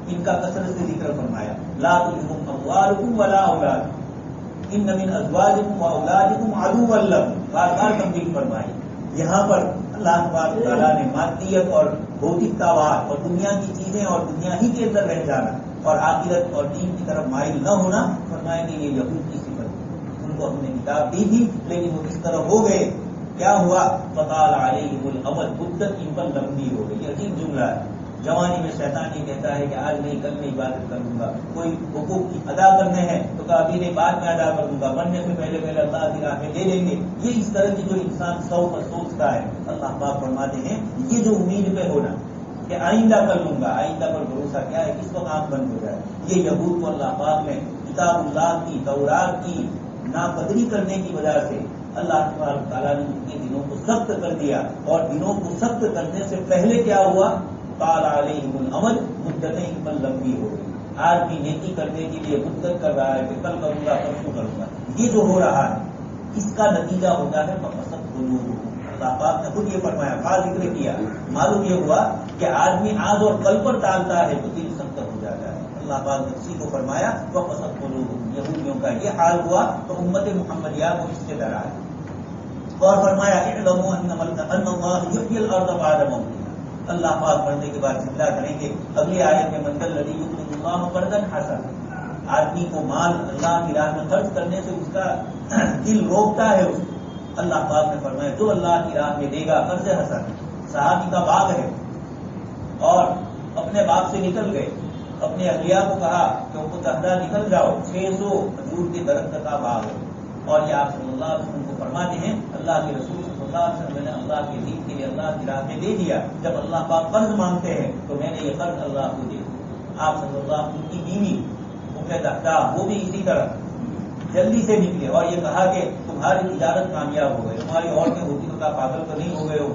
ان کا کثرت سے ذکر فرمایا، لا تلہکم اموالکم ولا اولادکم ان من ازواجکم واولادکم عدوا لکم، بار بار تنبیہ فرمائی۔ یہاں پر اللہ تبارک تعالیٰ نے مادیت اور بھوتک طاعات اور دنیا کی چیزیں اور دنیا ہی کے اندر رہ جانا اور آخرت اور دین کی طرف مائل نہ ہونا فرمائے کہ یہ یہود کی صفت، ان کو ہم نے کتاب دی تھی لیکن وہ اس طرح ہو گئے، کیا ہوا؟ فطال علیہم الامد، مدت ان پر لمبی ہو گئی۔ عجیب جملہ ہے، جوانی میں شیطان یہ کہتا ہے کہ آج نہیں کل میں عبادت کر لوں گا، کوئی حقوق ادا کرنے ہیں تو کہا ابھی نہیں بعد میں ادا کر دوں گا، مرنے سے پہلے اللہ کی راہ میں دے دیں گے۔ یہ اس طرح کی جو انسان سوچتا ہے، اللہ پاک فرماتے ہیں یہ جو امید پہ ہونا کہ آئندہ کر لوں گا، آئندہ پر بھروسہ کیا ہے، کس وقت آنکھ بند ہو جائے، یہ یہود کو اللہ پاک نے کتاب اللہ کی، تورات کی ناقدری کرنے کی وجہ سے اللہ تبارک تعالیٰ نے ان کے دنوں کو سخت کر دیا، اور دنوں کو سخت کرنے سے پہلے کیا ہوا؟ طال علیہم الامد، مدتیں ان پر لمبی ہو گئی۔ آج بھی نیکی کرنے کے لیے مدت کر رہا ہے کہ کل کروں گا، پرسوں کروں گا، یہ جو ہو رہا ہے اس کا نتیجہ ہوتا ہے فقست قلوبہم۔ اللہ پاک نے خود یہ فرمایا، خاص ذکر کیا، معلوم یہ ہوا کہ آدمی آج اور کل پر ٹالتا ہے تو دل سخت ہو جاتا ہے۔ اللہ پاک نے اسی کو فرمایا فقست قلوبہم، یہودیوں کا یہ حال ہوا تو امت محمدیہ کو اس سے ڈرا ہے اور فرمایا اعلموا ان اللہ یحیی الارض بعد موتها۔ اللہ پاک مرنے کے بعد زندہ کریں گے۔ اگلی آیت میں من الذی یقرض اللہ قرضا حسنا، آدمی کو مال اللہ کی راہ میں خرچ کرنے سے اس کا دل روکتا ہے اس کو۔ اللہ پاک نے فرمایا جو اللہ کی راہ میں دے گا قرض حسن، صحابی کا باغ ہے اور اپنے باغ سے نکل گئے، اپنے اہلیہ کو کہا کہ ان کو تحدہ نکل جاؤ، 600 کھجور کے درخت کا باغ ہے، اور یہ آپ صلی اللہ علیہ وسلم کو فرماتے ہیں اللہ کے رسول صلی اللہ علیہ وسلم نے اللہ کے دین کے لیے اللہ کی راہ میں دے دیا، جب اللہ پاک قرض مانگتے ہیں تو میں نے یہ قرض اللہ کو دے دیا۔ آپ صلی اللہ علیہ وسلم کی بیوی تحتا وہ بھی اسی طرح جلدی سے نکلے اور یہ کہا کہ تمہاری تجارت کامیاب ہو گئی، تمہاری عورتیں ہوتی تو کہا پاگل تو نہیں ہو گئے ہو،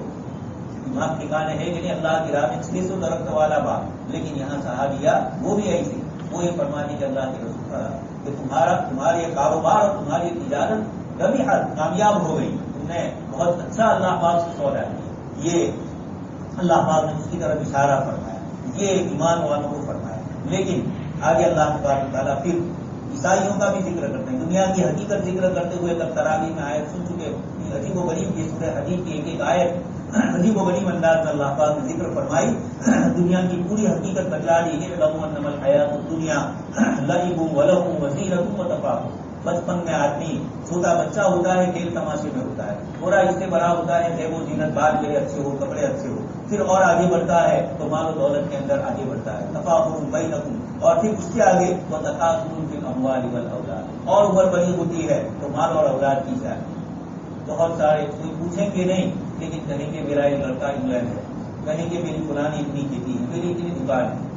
دماغ ٹھکانے ہے کہ نہیں، اللہ کی راہ میں 600 درخت والا باغ، لیکن یہاں صحابیہ وہ بھی ایسی، وہ یہ فرماتی کہ اللہ کے رسول کہ تمہارا یہ کاروبار اور تمہاری تجارت کبھی کامیاب ہو گئی، تم نے بہت اچھا اللہ پاک سے سودا کیا۔ یہ اللہ پاک نے اس کی طرف اشارہ فرمایا، یہ ایمان والوں کو فرمایا۔ لیکن آگے اللہ تبارک تعالیٰ پھر عیسائیوں کا بھی ذکر کرتے ہیں، دنیا کی حقیقت ذکر کرتے ہوئے کل تراویح میں آیت سن چکے، عجیب و غریب یہ سورہ حدید کی ایک ایک آیت عجیب و غریب انداز میں اللہ پاک نے ذکر فرمائی، دنیا کی پوری حقیقت بتلا دی ہے۔ اعلموا انما الحیات الدنیا لعب ولهو وزینۃ وتفاخر، بچپن میں آدمی چھوٹا بچہ ہوتا ہے، کھیل تماشے میں ہوتا ہے، تھوڑا اس سے بڑا ہوتا ہے، زیب و زینت، بال میرے اچھے ہو، کپڑے اچھے ہو، پھر اور آگے بڑھتا ہے تو مال و دولت کے اندر آگے بڑھتا ہے، تفاخر بینکم، اور پھر اس سے آگے وتکاثر فی الاموال والاولاد، اور عمر بڑی ہوتی ہے تو مال اور اولاد کی جائے۔ بہت سارے کوئی پوچھیں گے نہیں، لیکن کہیں گے میرا ایک لڑکا انگلینڈ ہے، کہیں گے میری فلانی اتنی کھیتی ہے، میری اتنی دکان ہے۔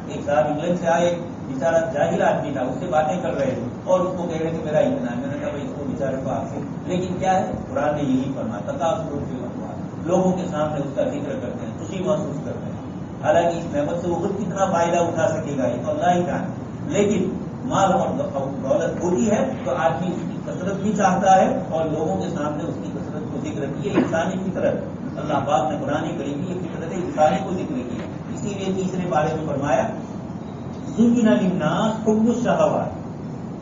ایک صاحب انگلینڈ سے آئے، بیچارہ جاہل آدمی تھا، اس سے باتیں کر رہے تھے اور اس کو کہہ رہے کہ میرا اتنا ہے، میں نے کہا بھائی اس کو بیچارے کو آپ سے، لیکن کیا ہے قرآن نے یہی فرمایا تکاثر فی الاموال، لوگوں کے سامنے اس کا ذکر کرتے ہیں، خوشی محسوس کرتے ہیں، حالانکہ اس نعمت سے وہ خود کتنا فائدہ اٹھا سکے گا یہ تو اللہ ہی جانے، لیکن مال اور دولت ہوتی ہے تو آدمی اس کی کثرت بھی چاہتا ہے اور لوگوں کے سامنے اس کی کثرت کو ذکر کی، یہ انسانی فطرت، اللہ پاک نے قرآن کریم کی یہ فطرت انسانی کو ذکر کی، اسی لیے تیسرے بارے میں فرمایا زُيِّنَ لِلنَّاسِ حُبُّ الشَّهَوَاتِ،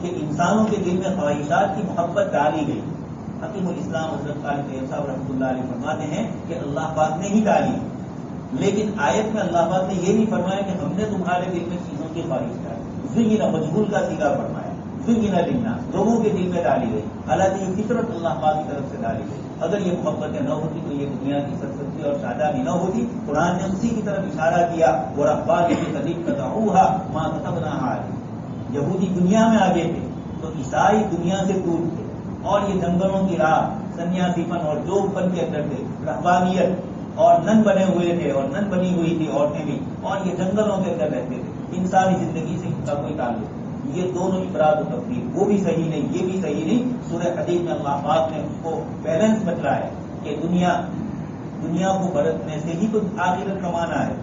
کہ انسانوں کے دل میں خواہشات کی محبت ڈالی گئی۔ حکیم الاسلام حضرت قاری طیب صاحب رحمۃ اللہ علیہ فرماتے ہیں کہ اللہ پاک نے ہی ڈالی، لیکن آیت میں اللہ پاک نے یہ بھی فرمایا کہ ہم نے تمہارے دل میں چیزوں کی خواہش ڈالی، زُيِّنَ مجہول کا صیغہ فرمایا، زُيِّنَ لِلنَّاسِ، لوگوں کے دل میں ڈالی گئی، حالانکہ یہ فطرت اللہ پاک کی طرف سے ڈالی گئی۔ اگر یہ محبتیں نہ ہوتی تو یہ دنیا کی سرسبزی اور شادابی نہ ہوتی۔ قرآن نے اسی کی طرف اشارہ کیا، وَرَهْبَانِيَّةً ابْتَدَعُوهَا مَا كَتَبْنَاهَا عَلَيْهِمْ، یہودی دنیا میں آگے تھے تو عیسائی دنیا سے دور تھے، اور یہ جنگلوں کی راہ، سنیاسی پن اور جو پن کے اندر تھے، رہبانیت اور نن بنے ہوئے تھے اور نن بنی ہوئی تھی عورتیں بھی، اور یہ جنگلوں کے اندر رہتے تھے، انسانی زندگی سے ان کا کوئی تعلق نہیں۔ یہ دونوں افراد و تفریق، وہ بھی صحیح نہیں، یہ بھی صحیح نہیں۔ سورہ حدید میں اللہ پاک نے اس کو بیلنس بتلایا کہ دنیا کو برتنے سے ہی تو آخرت کمانا ہے۔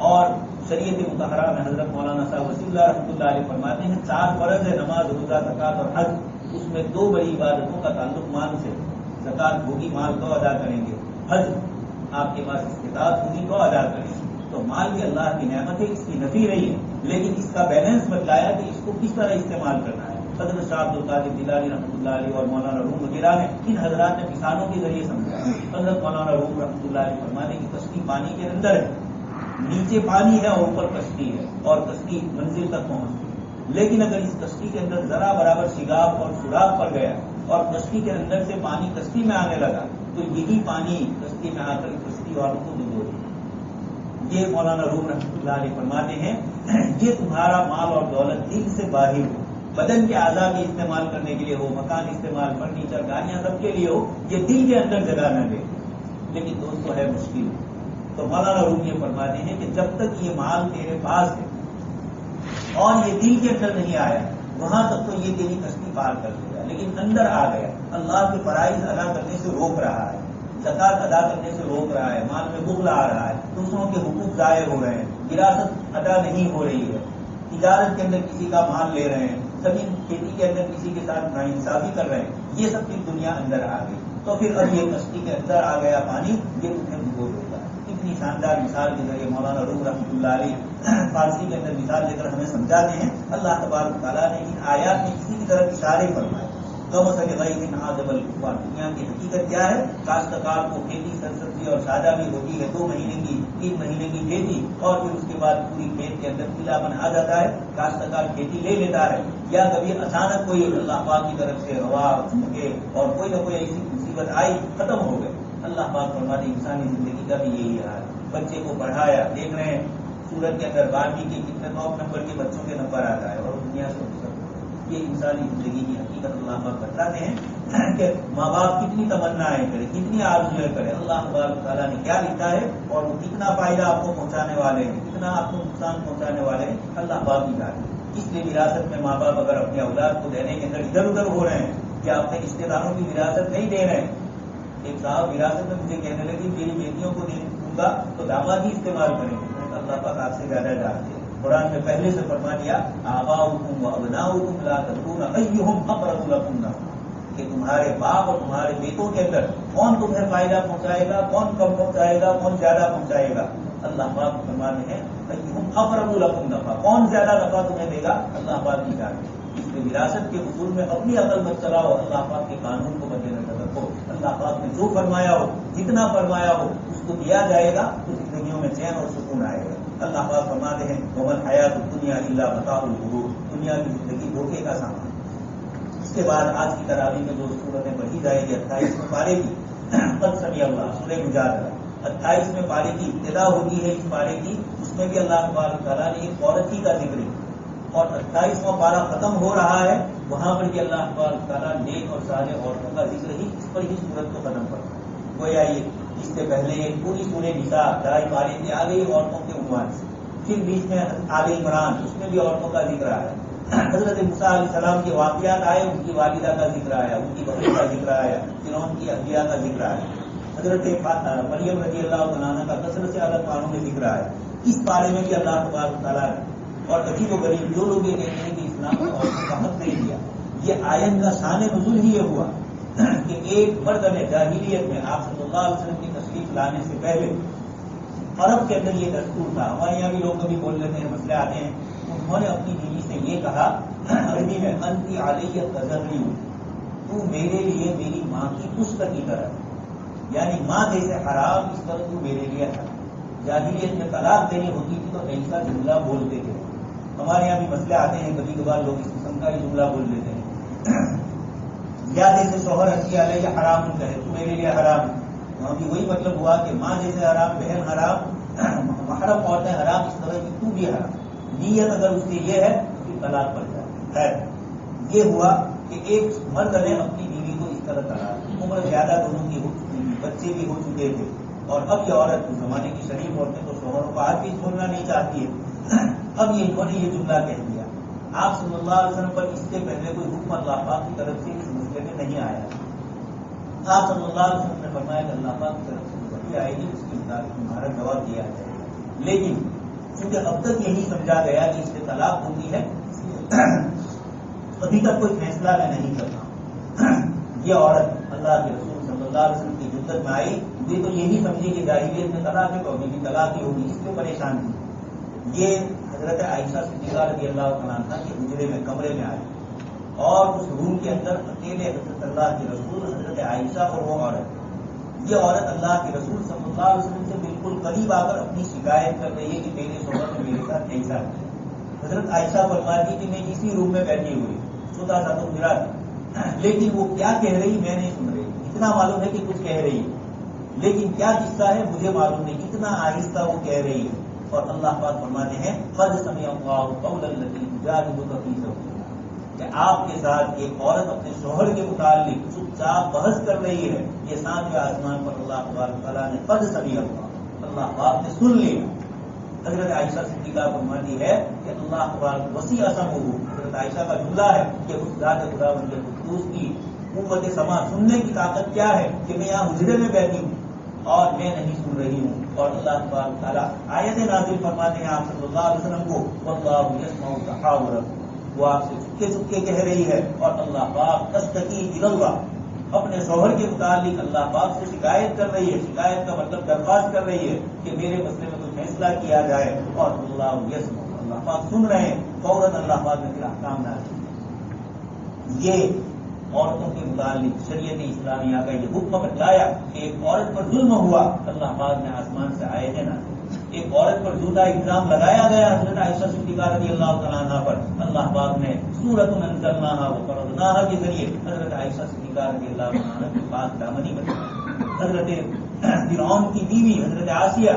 اور شریعت مطہرہ میں حضرت مولانا صاحب وسیع اللہ رحمۃ اللہ علیہ فرماتے ہیں 4 فرض ہے، نماز، روزہ، زکوٰۃ اور حج، اس میں 2 بڑی عبادتوں کا تعلق مال سے۔ زکوٰۃ ہوگی مال کو ادا کریں گے، حج آپ کے پاس استطاعت ہوگی تو ادا کریں گے۔ تو مال بھی اللہ کی نعمت ہے، اس کی نفی رہی ہے، لیکن اس کا بیلنس بتلایا کہ اس کو کس طرح استعمال کرنا ہے۔ حضرت شاہ عبد القادر جیلانی رحمۃ اللہ علیہ اور مولانا روم وغیرہ نے ان حضرات نے مثالوں کے ذریعے سمجھا۔ حضرت مولانا روم رحمۃ اللہ علیہ فرمانے کی کشتی پانی کے اندر ہے، نیچے پانی ہے اور اوپر کشتی ہے، اور کشتی منزل تک پہنچتی ہے، لیکن اگر اس کشتی کے اندر ذرا برابر شگاف اور سوراخ پڑ گیا اور کشتی کے اندر سے پانی کشتی میں آنے لگا تو یہی پانی کشتی میں آ کر کشتی والوں کو ڈبو دے۔ یہ مولانا روم رحمۃ اللہ علیہ فرماتے ہیں یہ تمہارا مال اور دولت دل سے باہر ہو، بدن کے اعضاء کے استعمال کرنے کے لیے ہو، مکان استعمال، فرنیچر، گاڑیاں سب کے لیے ہو، یہ دل کے اندر جگہ نہ دے۔ لیکن دوستو ہے مشکل۔ تو مولانا روم یہ فرماتے ہیں کہ جب تک یہ مال تیرے پاس ہے اور یہ دل کے اندر نہیں آیا، وہاں تک تو یہ تیری کشتی پار کر دے گا، لیکن اندر آ گیا، اللہ کے فرائض ادا کرنے سے روک رہا ہے، زکوٰۃ ادا کرنے سے روک رہا ہے، مال میں بخل آ رہا ہے، دوسروں کے حقوق ضائع ہو رہے ہیں، وراثت ادا نہیں ہو رہی ہے، تجارت کے اندر کسی کا مال لے رہے ہیں، زمین کھیتی کے اندر کسی کے ساتھ ناانصافی کر رہے ہیں، یہ سب کی دنیا اندر آ گئی، تو پھر اب یہ کشتی کے اندر آ گیا پانی، یہ تمہیں ڈبو دے گا۔ اتنی شاندار مثال کے ذریعے مولانا روم رحمۃ اللہ علیہ فارسی کے اندر مثال دے کر ہمیں سمجھاتے ہیں۔ اللہ تبارک تعالیٰ نے ان آیات میں کسی کی طرف اشارے فرمائے۔ کمثل غیث اعجب الکفار، دنیا کی حقیقت کیا ہے؟ کاشتکار کو کھیتی سرسبزی اور سادہ بھی ہوتی ہے، 2 مہینے کی 3 مہینے کی کھیتی، اور پھر اس کے بعد پوری کھیت کے اندر پیلا بن آ جاتا ہے، کاشتکار کھیتی لے لیتا ہے، یا کبھی اچانک کوئی اللہ پاک کی طرف سے ہوا چمکے اور کوئی نہ کوئی ایسی مصیبت آئی، ختم ہو گئے۔ اللہ پاک فرماتے ہیں انسانی زندگی کا بھی یہی حال ہے۔ بچے کو پڑھایا، دیکھ رہے ہیں سورت کے اندر 12ویں کے کتنے 9 نمبر کے بچوں کے نمبر آتا ہے اور دنیا سے یہ انسانی زندگی کی حقیقت اللہ پاک بتلاتے ہیں کہ ماں باپ کتنی تمنائیں کرے، کتنی آرزویں کرے، اللہ تبارک تعالیٰ نے کیا لکھا ہے اور وہ کتنا فائدہ آپ کو پہنچانے والے ہیں، کتنا آپ کو نقصان پہنچانے والے ہیں، اللہ پاک کی جانے۔ اس لیے وراثت میں ماں باپ اگر اپنے اولاد کو دینے کے اندر ادھر ادھر ہو رہے ہیں یا اپنے رشتے داروں کی وراثت نہیں دے رہے ہیں۔ ایک صاحب وراثت میں مجھے کہنے لگے میری بیٹیوں کو دوں گا تو داماد ہی استعمال کریں گے۔ اللہ پاک آپ سے زیادہ جانتے ہیں، قرآن میں پہلے سے فرما دیا آباؤکم وابناؤکم لا تدرون ایہم اقرب لکم نفعا، کہ تمہارے باپ اور تمہارے بیٹوں کے اندر کون تمہیں فائدہ پہنچائے گا، کون کم پہنچائے گا، کون زیادہ پہنچائے گا۔ اللہ پاک فرماتے ہیں ایہم اقرب لکم نفعا، کون زیادہ نفع تمہیں دے گا، اللہ پاک کی جانتے ہیں۔ اس لیے وراثت کے اصول میں اپنی عقل مت چلاؤ، اللہ پاک کے قانون کو مد نظر رکھو۔ اللہ پاک نے جو فرمایا ہو، جتنا فرمایا ہو اس کو دیا جائے گا تو زندگیوں میں چین اور سکون آئے گا۔ اللہ پاک فرماتے ہیں ومل حیات الدنیا الا متاع الغرور، دنیا کی زندگی دھوکے کا سامان۔ اس کے بعد آج کی تراویح میں جو صورتیں پڑھی جائے گی 28 پارے کی قد سمع اللہ، سورہ مجادلہ 28 پارے کی ابتدا ہوتی ہے اس پارے کی، اس میں بھی اللہ تبارک تعالیٰ نے ایک عورت ہی کا ذکر ہے، اور 28واں پارہ ختم ہو رہا ہے وہاں پر بھی اللہ تبارک تعالیٰ نیک اور صالح عورتوں کا ذکر ہی اس پر ہی صورت کو ختم کرتا ہے۔ گویا یہ اس سے پہلے ایک پوری سورہ نساء 2.5 پارے کی آ گئی عورتوں کے عنوان سے، پھر بیچ میں آل عمران، اس میں بھی عورتوں کا ذکر آیا، حضرت موسیٰ علیہ السلام کے واقعات آئے، ان کی والدہ کا ذکر آیا، ان کی بہن کا ذکر آیا، فرعون کی اہلیہ کا ذکر آیا، حضرت مریم رضی اللہ عنہا کا کثرت سے عدد پاروں میں ذکر آیا۔ اس پارے میں بھی اللہ تبارک تعالیٰ نے اور عجیب و غریب جو لوگ یہ کہتے ہیں کہ اسلام نے عورتوں کا حق نہیں دیا، یہ آیت کا شان نزول ہی یہ ہوا کہ ایک مرد نے جاہلیت میں آپ صلی اللہ علیہ وسلم کی تشریف لانے سے پہلے عرب کے اندر یہ دستور تھا، ہمارے یہاں بھی لوگ کبھی بول لیتے ہیں، مسئلے آتے ہیں، انہوں نے اپنی بیوی سے یہ کہا عربی میں انتی علیہ تذری، تو میرے لیے میری ماں کی پشت کی طرح، یعنی ماں جیسے حرام اس طرح تو میرے لیے حرام۔ جاہلیت میں طلاق دینی ہوتی تھی تو ایسا جملہ بولتے تھے، ہمارے یہاں بھی مسئلے آتے ہیں، کبھی کبھار لوگ اس قسم کا ہی جملہ بول دیتے ہیں، یا جیسے شوہر انتی علیہ حرام کہے تو میرے لیے حرام، وہاں بھی وہی مطلب ہوا کہ ماں جیسے حرام، بہن حرام، محرم عورتیں حرام، اس طرح کی تو بھی حرام۔ نیت اگر اس کی یہ ہے تو پھر طلاق پڑ جائے، ہے یہ ہوا کہ ایک مرد نے اپنی بیوی کو اس طرح کرا، عمر زیادہ دونوں کی ہو چکی تھی، بچے بھی ہو چکے تھے، اور اب یہ عورت زمانے کی شریف عورتیں تو شوہروں کو آج بھی چھوڑنا نہیں چاہتی ہے، اب یہ انہوں نے یہ جملہ کہہ دیا۔ آپ صلی اللہ علیہ وسلم پر اس سے پہلے کوئی حکم اللہ پاک کی طرف سے اس مسئلے میں نہیں آیا۔ آپ صلی اللہ علیہ وسلم نے فرمایا کہ اللہ پاک کی طرف سے وحی آئے گی، اس کے مطابق تمہارا جواب دیا جائے گا، لیکن چونکہ اب تک یہی سمجھا گیا کہ اس سے طلاق ہوتی ہے، ابھی تک کوئی فیصلہ میں نہیں کرتا۔ یہ عورت اللہ کے رسول صلی اللہ علیہ وسلم کی جدت میں آئی، یہ تو یہی سمجھے کہ جاہلیت میں طلاق ہے تو ابھی بھی طلاق ہی ہوگی، اس سے پریشان تھی۔ یہ حضرت عائشہ صدیقہ رضی اللہ تعالیٰ عنہا کے حجرے میں کمرے میں آئی، اور اس روم کے اندر اکیلے حضرت اللہ کے رسول، حضرت عائشہ اور وہ عورت۔ یہ عورت اللہ کے رسول صلی اللہ علیہ وسلم سے بالکل قریب آ کر اپنی شکایت کر رہی ہے کہ میرے شوہر نے میرے ساتھ ایسا کیا۔ حضرت عائشہ فرماتی کہ میں اسی روم میں بیٹھی ہوئی، چھوٹا سا تو میرا تھا، لیکن وہ کیا کہہ رہی میں نہیں سن رہی، اتنا معلوم ہے کہ کچھ کہہ رہی ہے، لیکن کیا قصہ ہے مجھے معلوم نہیں، اتنا آہستہ وہ کہہ رہی ہے۔ اور اللہ پاک فرماتے ہیں قد سمع اللہ قول التی تجادلک فی زوجها، کہ آپ کے ساتھ ایک عورت اپنے شوہر کے متعلق چپ چاپ بحث کر رہی ہے، یہ ساتویں آسمان پر اللہ تبارک تعالیٰ نے قد سمع اللہ پاک نے سن لیا۔ حضرت عائشہ صدیقہ فرماتی ہے کہ اللہ تبارک وسیع سمعہ، حضرت عائشہ کا جملہ ہے کہ اس ذات خداوند قدوس کی قوت سماع سننے کی طاقت کیا ہے کہ میں یہاں حجرے میں بیٹھی ہوں اور میں نہیں سن رہی ہوں، اور اللہ تبارک تعالیٰ آیت نازل فرماتے ہیں آپ صلی اللہ علیہ وسلم کو واللہ یسمع تحاورکم، وہ آپ سے چپکے چپکے کہہ رہی ہے، اور اللہ پاک تستکی الی اللہ، اپنے شوہر کے متعلق اللہ پاک سے شکایت کر رہی ہے، شکایت کا مطلب درخواست کر رہی ہے کہ میرے مسئلے میں کوئی فیصلہ کیا جائے، اور اللہ یسمع، اللہ پاک سن رہے ہیں، فوراً اللہ پاک نے پھر احکام نازل کیا۔ یہ عورتوں کے متعلق شریعت اسلامیہ کا یہ حکم بتلایا کہ ایک عورت پر ظلم ہوا، اللہ پاک نے آسمان سے آیتیں نازل کی۔ ایک عورت پر جھوٹا الزام لگایا گیا حضرت عائشہ صدیقہ رضی اللہ تعالیٰ عنہا پر، اللہ پاک نے سورۃ انزلناھا وفرضناھا کے ذریعے حضرت عائشہ صدیقہ رضی اللہ تعالیٰ عنہا کی پاک دامنی بتائی۔ حضرت فرعون کی بیوی حضرت آسیہ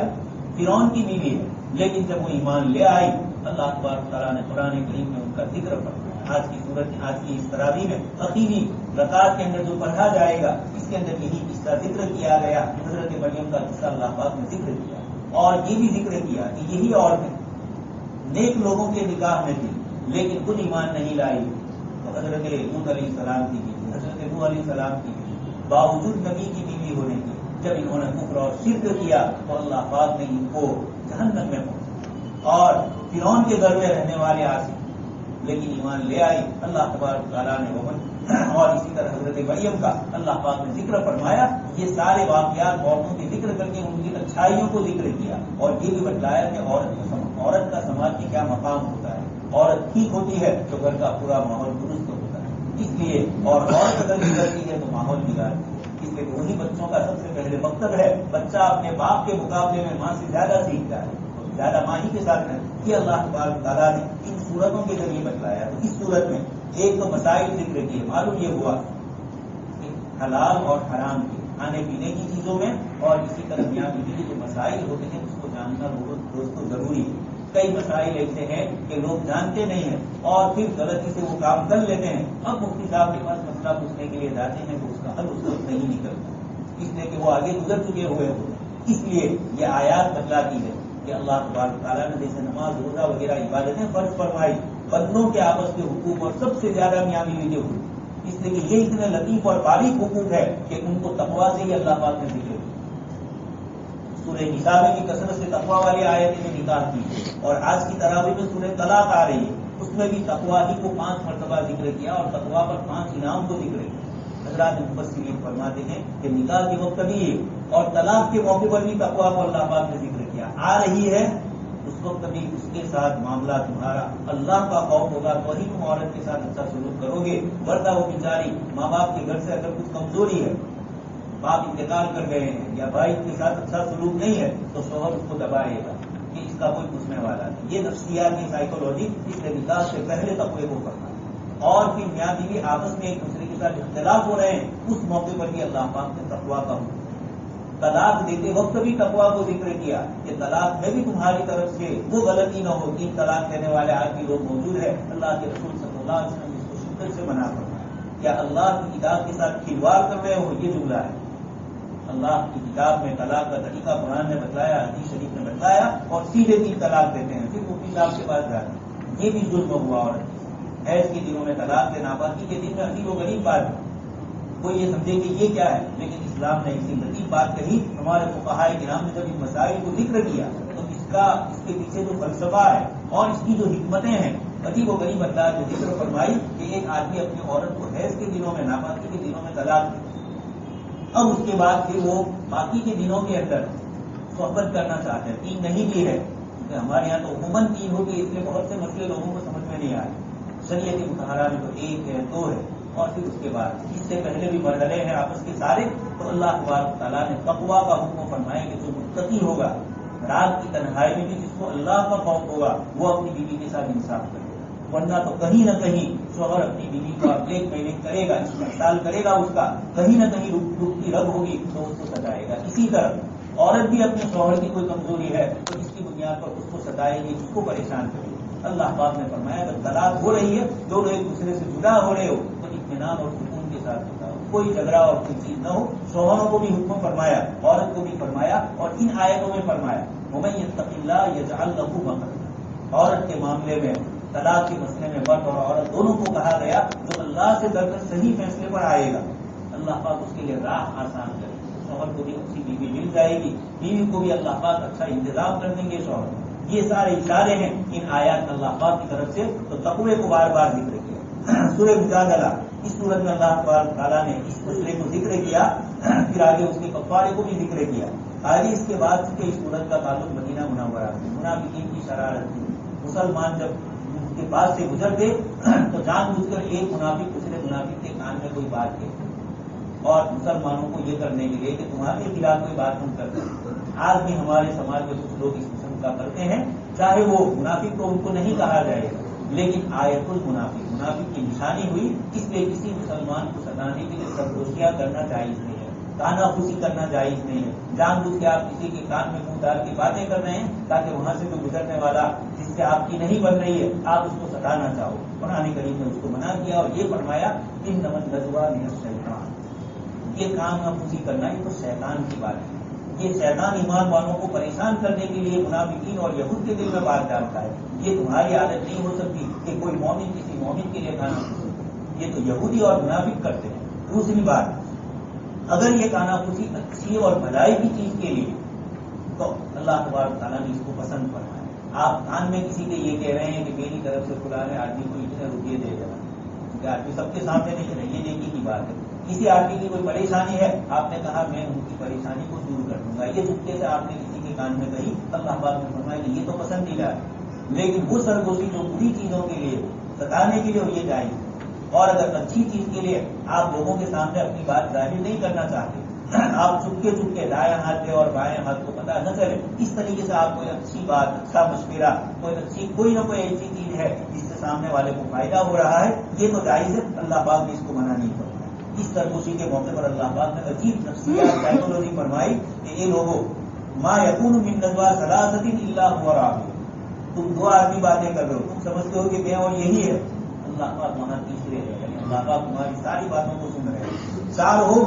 فرعون کی بیوی ہے، لیکن جب وہ ایمان لے آئی اللہ تبارک تعالیٰ نے قرآن کریم میں ان کا ذکر فرمایا۔ آج کی صورت آج کی اس تراویح میں اخیری رکعت کے اندر جو پڑھا جائے گا اس کے اندر یہی قصہ ذکر کیا گیا، حضرت مریم کا قصہ اللہ پاک نے ذکر کیا، اور یہ بھی ذکر کیا کہ یہی عورتیں نیک لوگوں کے نکاح میں تھی لیکن خود ایمان نہیں لائی، تو حضرت لوط علیہ السلام کی بیوی، حضرت نوح علیہ السلام کی بیوی، باوجود نبی کی بیوی ہونے کی جب انہوں نے کفر اور شرک کیا تو اللہ پاک نے ان کو جہنم میں پہنچا، اور فرعون کے گھر میں رہنے والے آسی لیکن ایمان لے آئی، اللہ تبارک تعالیٰ نے وہ، اور اسی طرح حضرت مریم کا اللہ پاک نے ذکر فرمایا۔ یہ سارے واقعات عورتوں کے ذکر کر کے ان کی اچھائیوں کو ذکر کیا، اور یہ بھی بتلایا کہ عورت کا سماج میں کیا مقام ہوتا ہے، عورت ٹھیک ہوتی ہے تو گھر کا پورا ماحول درست ہوتا ہے، اس لیے اور عورت اگر بگڑتی ہے تو ماحول بگڑتی ہے، اس لیے وہی بچوں کا سب سے پہلے مقصد ہے، بچہ اپنے باپ کے مقابلے میں ماں سے زیادہ سیکھتا ہے، زیادہ ماں ہی کے ساتھ ہے۔ یہ اللہ تبارک تعالیٰ نے ان صورتوں کے ذریعے بتلایا۔ تو اس صورت میں ایک تو مسائل ذکر کیے، معلوم یہ ہوا کہ حلال اور حرام کے کھانے پینے کی چیزوں میں، اور اسی طرح میاں بیوی کے جو مسائل ہوتے ہیں اس کو جاننا دوستوں ضروری ہے۔ کئی مسائل ایسے ہیں کہ لوگ جانتے نہیں ہیں اور پھر غلطی سے وہ کام کر لیتے ہیں، اب مفتی صاحب کے پاس مسئلہ پوچھنے کے لیے جاتے ہیں تو اس کا حل اس وقت نہیں نکلتا، اس لیے کہ وہ آگے گزر چکے ہوئے ہوتے ہیں۔ اس لیے یہ آیات بتلاتی ہے کہ اللہ تبارک تعالیٰ نے جیسے نماز روزہ وغیرہ عبادتیں فرض فرمائی، بندوں کے آپس کے حقوق اور سب سے زیادہ میاں بیوی کے حقوق، اس لیے کہ یہ اتنے لطیف اور باریک حقوق ہے کہ ان کو تقویٰ سے ہی اللہ پاک نے ذکر کیا۔ سورہ نساء میں بھی کثرت سے تقویٰ والی آیتیں میں نکال کی، اور آج کی تراویح میں سورہ طلاق آ رہی ہے، اس میں بھی تقویٰ ہی کو 5 مرتبہ ذکر کیا، اور تقویٰ پر 5 انعام کو ذکر کیا۔ حضرات مفسرین فرماتے ہیں کہ نکاح کے وقت بھی اور طلاق کے موقع پر بھی تقویٰ کو اللہ پاک نے ذکر کیا۔ آ رہی ہے اس وقت بھی اس کے ساتھ معاملہ تمہارا اللہ کا خوف ہوگا تو ہی تم عورت کے ساتھ اچھا سلوک کرو گے، ورنہ وہ بیچاری ماں باپ کے گھر سے اگر کچھ کمزوری ہے، باپ انتقال کر گئے ہیں یا بھائی کے ساتھ اچھا سلوک نہیں ہے تو شوہر اس کو دبائے گا کہ اس کا کوئی پوچھنے والا نہیں۔ یہ نفسیاتی سائیکولوجی اس نے نکاح سے پہلے تقوی کو کرنا، اور پھر میاں بیوی آپس میں ایک دوسرے کے ساتھ اختلاف ہو رہے ہیں اس موقع پر بھی اللہ پاک نے تقویٰ کا حکم۔ طلاق دیتے وقت بھی تقویٰ کو ذکر کیا کہ طلاق میں بھی تمہاری طرف سے وہ غلطی نہ ہو، 3 طلاق دینے والے آج بھی لوگ موجود ہیں۔ اللہ کے رسول صلی اللہ علیہ وسلم اس کو شدت سے منع فرمایا. کیا اللہ کی کتاب کے ساتھ کھلواڑ کر رہے ہو؟ یہ جملہ ہے. اللہ کی کتاب میں طلاق کا طریقہ قرآن نے بتلایا، حدیث شریف نے بتلایا، اور سیدھے 3 طلاق دیتے ہیں. پھر مفتی صاحب کے پاس جاتے ہیں. یہ بھی ظلم ہوا. اور حیض کے دنوں میں طلاق دینا، باقی کے دن میں عجیب و غریب بات ہے، کوئی یہ سمجھے کہ یہ کیا ہے، لیکن اسلام نے ایسی لطیف بات کہی. ہمارے فقہاء کرام نے جب ان مسائل کو ذکر کیا تو اس کے پیچھے جو فلسفہ ہے اور اس کی جو حکمتیں ہیں عجیب و غریب اللہ نے ذکر فرمائی کہ ایک آدمی اپنی عورت کو حیض کے دنوں میں، ناپاکی کے دنوں میں طلاق دے. اب اس کے بعد پھر وہ باقی کے دنوں کے اندر صحبت کرنا چاہتے ہیں. 3 نہیں بھی ہے کیونکہ ہمارے یہاں تو عموماً 3 ہوگی، اس لیے بہت سے مسئلے لوگوں کو سمجھ میں نہیں آئے. شریعت مطہرہ میں تو 1 ہے، 2 ہے، اور پھر اس کے بعد اس سے پہلے بھی مرحلے ہیں آپس کے سارے. تو اللہ تبارک تعالیٰ نے تقویٰ کا حکم فرمایا کہ جو متقی ہوگا، رات کی تنہائی میں بھی جس کو اللہ کا خوف ہوگا، وہ اپنی بیوی کے ساتھ انصاف کرے گا. ورنہ تو کہیں نہ کہیں شوہر اپنی بیوی کو بلیک میلنگ کرے گا، استحصال کرے گا، اس کا کہیں نہ کہیں رکتی رب ہوگی تو اس کو ستائے گا. اسی طرح عورت بھی اپنے شوہر کی کوئی کمزوری ہے تو اس کی بنیاد پر اس کو ستائے گی، اس کو پریشان کرے گی. اللہ پاک نے فرمایا اگر طلاق ہو رہی ہے، دونوں ایک دوسرے سے جدا ہو رہے ہو تو اطمینان اور سکون کے ساتھ ہوتا ہو، کوئی جھگڑا اور کوئی چیز نہ ہو. شوہروں کو بھی حکم فرمایا، عورت کو بھی فرمایا، اور ان آیتوں میں فرمایا وَمَن يَتَّقِ اللَّهَ يَجْعَل لَّهُ مَخْرَجًا. عورت کے معاملے میں، طلاق کے مسئلے میں مرد اور عورت دونوں کو کہا گیا جو اللہ سے ڈر کر صحیح فیصلے پر آئے گا، اللہ پاک اس کے لیے راہ آسان کرے. شوہر کو بھی اچھی بیوی مل جائے گی، بیوی کو بھی اللہ پاک اچھا انتظام کر دیں گے شوہر. یہ سارے اشارے ہیں ان آیات میں اللہ پاک کی طرف سے. تو تقوی کو بار بار ذکر کیا. سورہ مجادلہ اس صورت میں اللہ تبارک تعالیٰ نے اس مسئلے کو ذکر کیا، پھر آگے اس کے کفارے کو بھی ذکر کیا. آگے اس کے بعد سے اس صورت کا تعلق مدینہ منورہ سے، منافقین کی شرارت تھی. مسلمان جب اس کے پاس سے گزرتے تو جان بوجھ کر ایک منافق دوسرے منافق کے کان میں کوئی بات کہتے اور مسلمانوں کو یہ کرنے کے لیے کہ تمہارے خلاف کوئی بات ہم کرتے ہیں. آج بھی ہمارے سماج میں کچھ لوگ اس قسم کا کرتے ہیں، چاہے وہ منافق تو ان کو نہیں کہا جائے گا، لیکن آیت المنافق، منافق کی نشانی ہوئی. اس لیے کسی مسلمان کو ستانے کے لیے سرگوشیاں کرنا جائز نہیں ہے، کانا خوشی کرنا جائز نہیں ہے. جان بوجھ کے آپ کسی کے کان میں منہ ڈال کے باتیں کر رہے ہیں تاکہ وہاں سے کوئی گزرنے والا جس سے آپ کی نہیں بن رہی ہے آپ اس کو ستانا چاہو. قرآن کریم نے اس کو منع کیا اور یہ فرمایا انما النجوى من الشیطان. یہ کام نہ خوشی کرنا یہ تو شیطان کی بات ہے. یہ شیطان ایمان والوں کو پریشان کرنے کے لیے منافقین اور یہود کے دل میں بات ڈالتا ہے. یہ تمہاری عادت نہیں ہو سکتی کہ کوئی مومن کسی مومن کے لیے کانا خوشی، یہ تو یہودی اور منافق کرتے ہیں. دوسری بات، اگر یہ کانا خوشی اچھی اور بھلائی کی چیز کے لیے تو اللہ تبارک تعالیٰ نے اس کو پسند فرمایا. آپ کان میں کسی کے یہ کہہ رہے ہیں کہ میری طرف سے فلاں آدمی کو اتنے روپیے دے دینا، کیونکہ آدمی سب کے سامنے نہیں کرے، یہ نیکی کی بات ہے. کسی آدمی کی کوئی پریشانی ہے، آپ نے کہا میں ان کی پریشانی کو دور کر دوں گا، یہ چپکے سے آپ نے کسی کے کان میں کہی، اللہ پاک نے فرمایا کہ یہ تو پسندیدہ ہے. لیکن وہ سرگوشی جو بری چیزوں کے لیے ستانے کے لیے یہ جائز ہے. اور اگر اچھی چیز کے لیے آپ لوگوں کے سامنے اپنی بات ظاہر نہیں کرنا چاہتے، آپ چپکے چپکے دائیں ہاتھ دے اور بائیں ہاتھ کو پتہ نہ چلے، اس طریقے سے آپ کوئی اچھی بات، اچھا مشورہ، کوئی نہ کوئی ایسی چیز ہے جس سے سامنے والے کو فائدہ ہو رہا ہے، یہ تو جائز ہے. اللہ پاک نے اس کو منع نہیں کرتا. اس سرگوشی کے موقع پر اللہ پاک نے عجیب نفسیات سائیکولوجی فرمائی کہ یہ لوگوں ما یکون من نجوا ثلاثۃ الا هو رابعهم. تم 2 آدمی باتیں کر رہے ہو، تم سمجھتے ہو کہ میں اور یہی ہے، اللہ پاک وہاں تیسرے ہے، یعنی اللہ پاک تمہاری ساری باتوں کو سن رہے ہیں. 4 ہو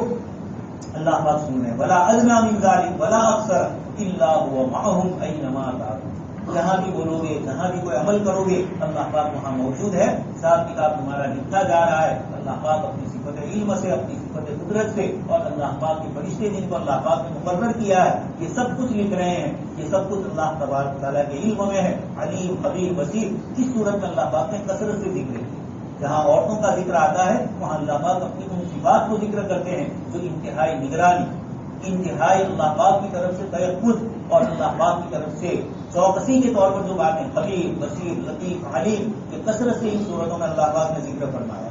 اللہ پاک سن رہے ہیں. ولا ادنى من ذلك ولا اکثر الا هو معهم اينما كانوا. جہاں بھی بولو گے، جہاں بھی کوئی عمل کرو گے، اللہ پاک وہاں موجود ہے. حساب کتاب تمہارا لکھا جا رہا ہے. اللہ پاک اپنی صفت علم سے، اپنی صفت قدرت سے، اور اللہ پاک کے فرشتے جن کو اللہ پاک نے مقرر کیا ہے، یہ سب کچھ لکھ رہے ہیں. یہ سب کچھ اللہ تبارک تعالیٰ کے علم میں ہے. علیم، خبیر، بصیر. اس صورت میں اللہ پاک نے کثرت سے ذکر کیا. جہاں عورتوں کا ذکر آتا ہے وہاں اللہ پاک اپنی ان صفات کو ذکر کرتے ہیں جو انتہائی نگرانی، انتہائی اللہ پاک کی طرف سے تیقظ اور اللہ پاک کی طرف سے چوکسی کے طور پر جو باتیں خبیر، بصیر، لطیف، علیم، کہ کثرت سے ان صورتوں میں اللہ پاک نے ذکر فرمایا.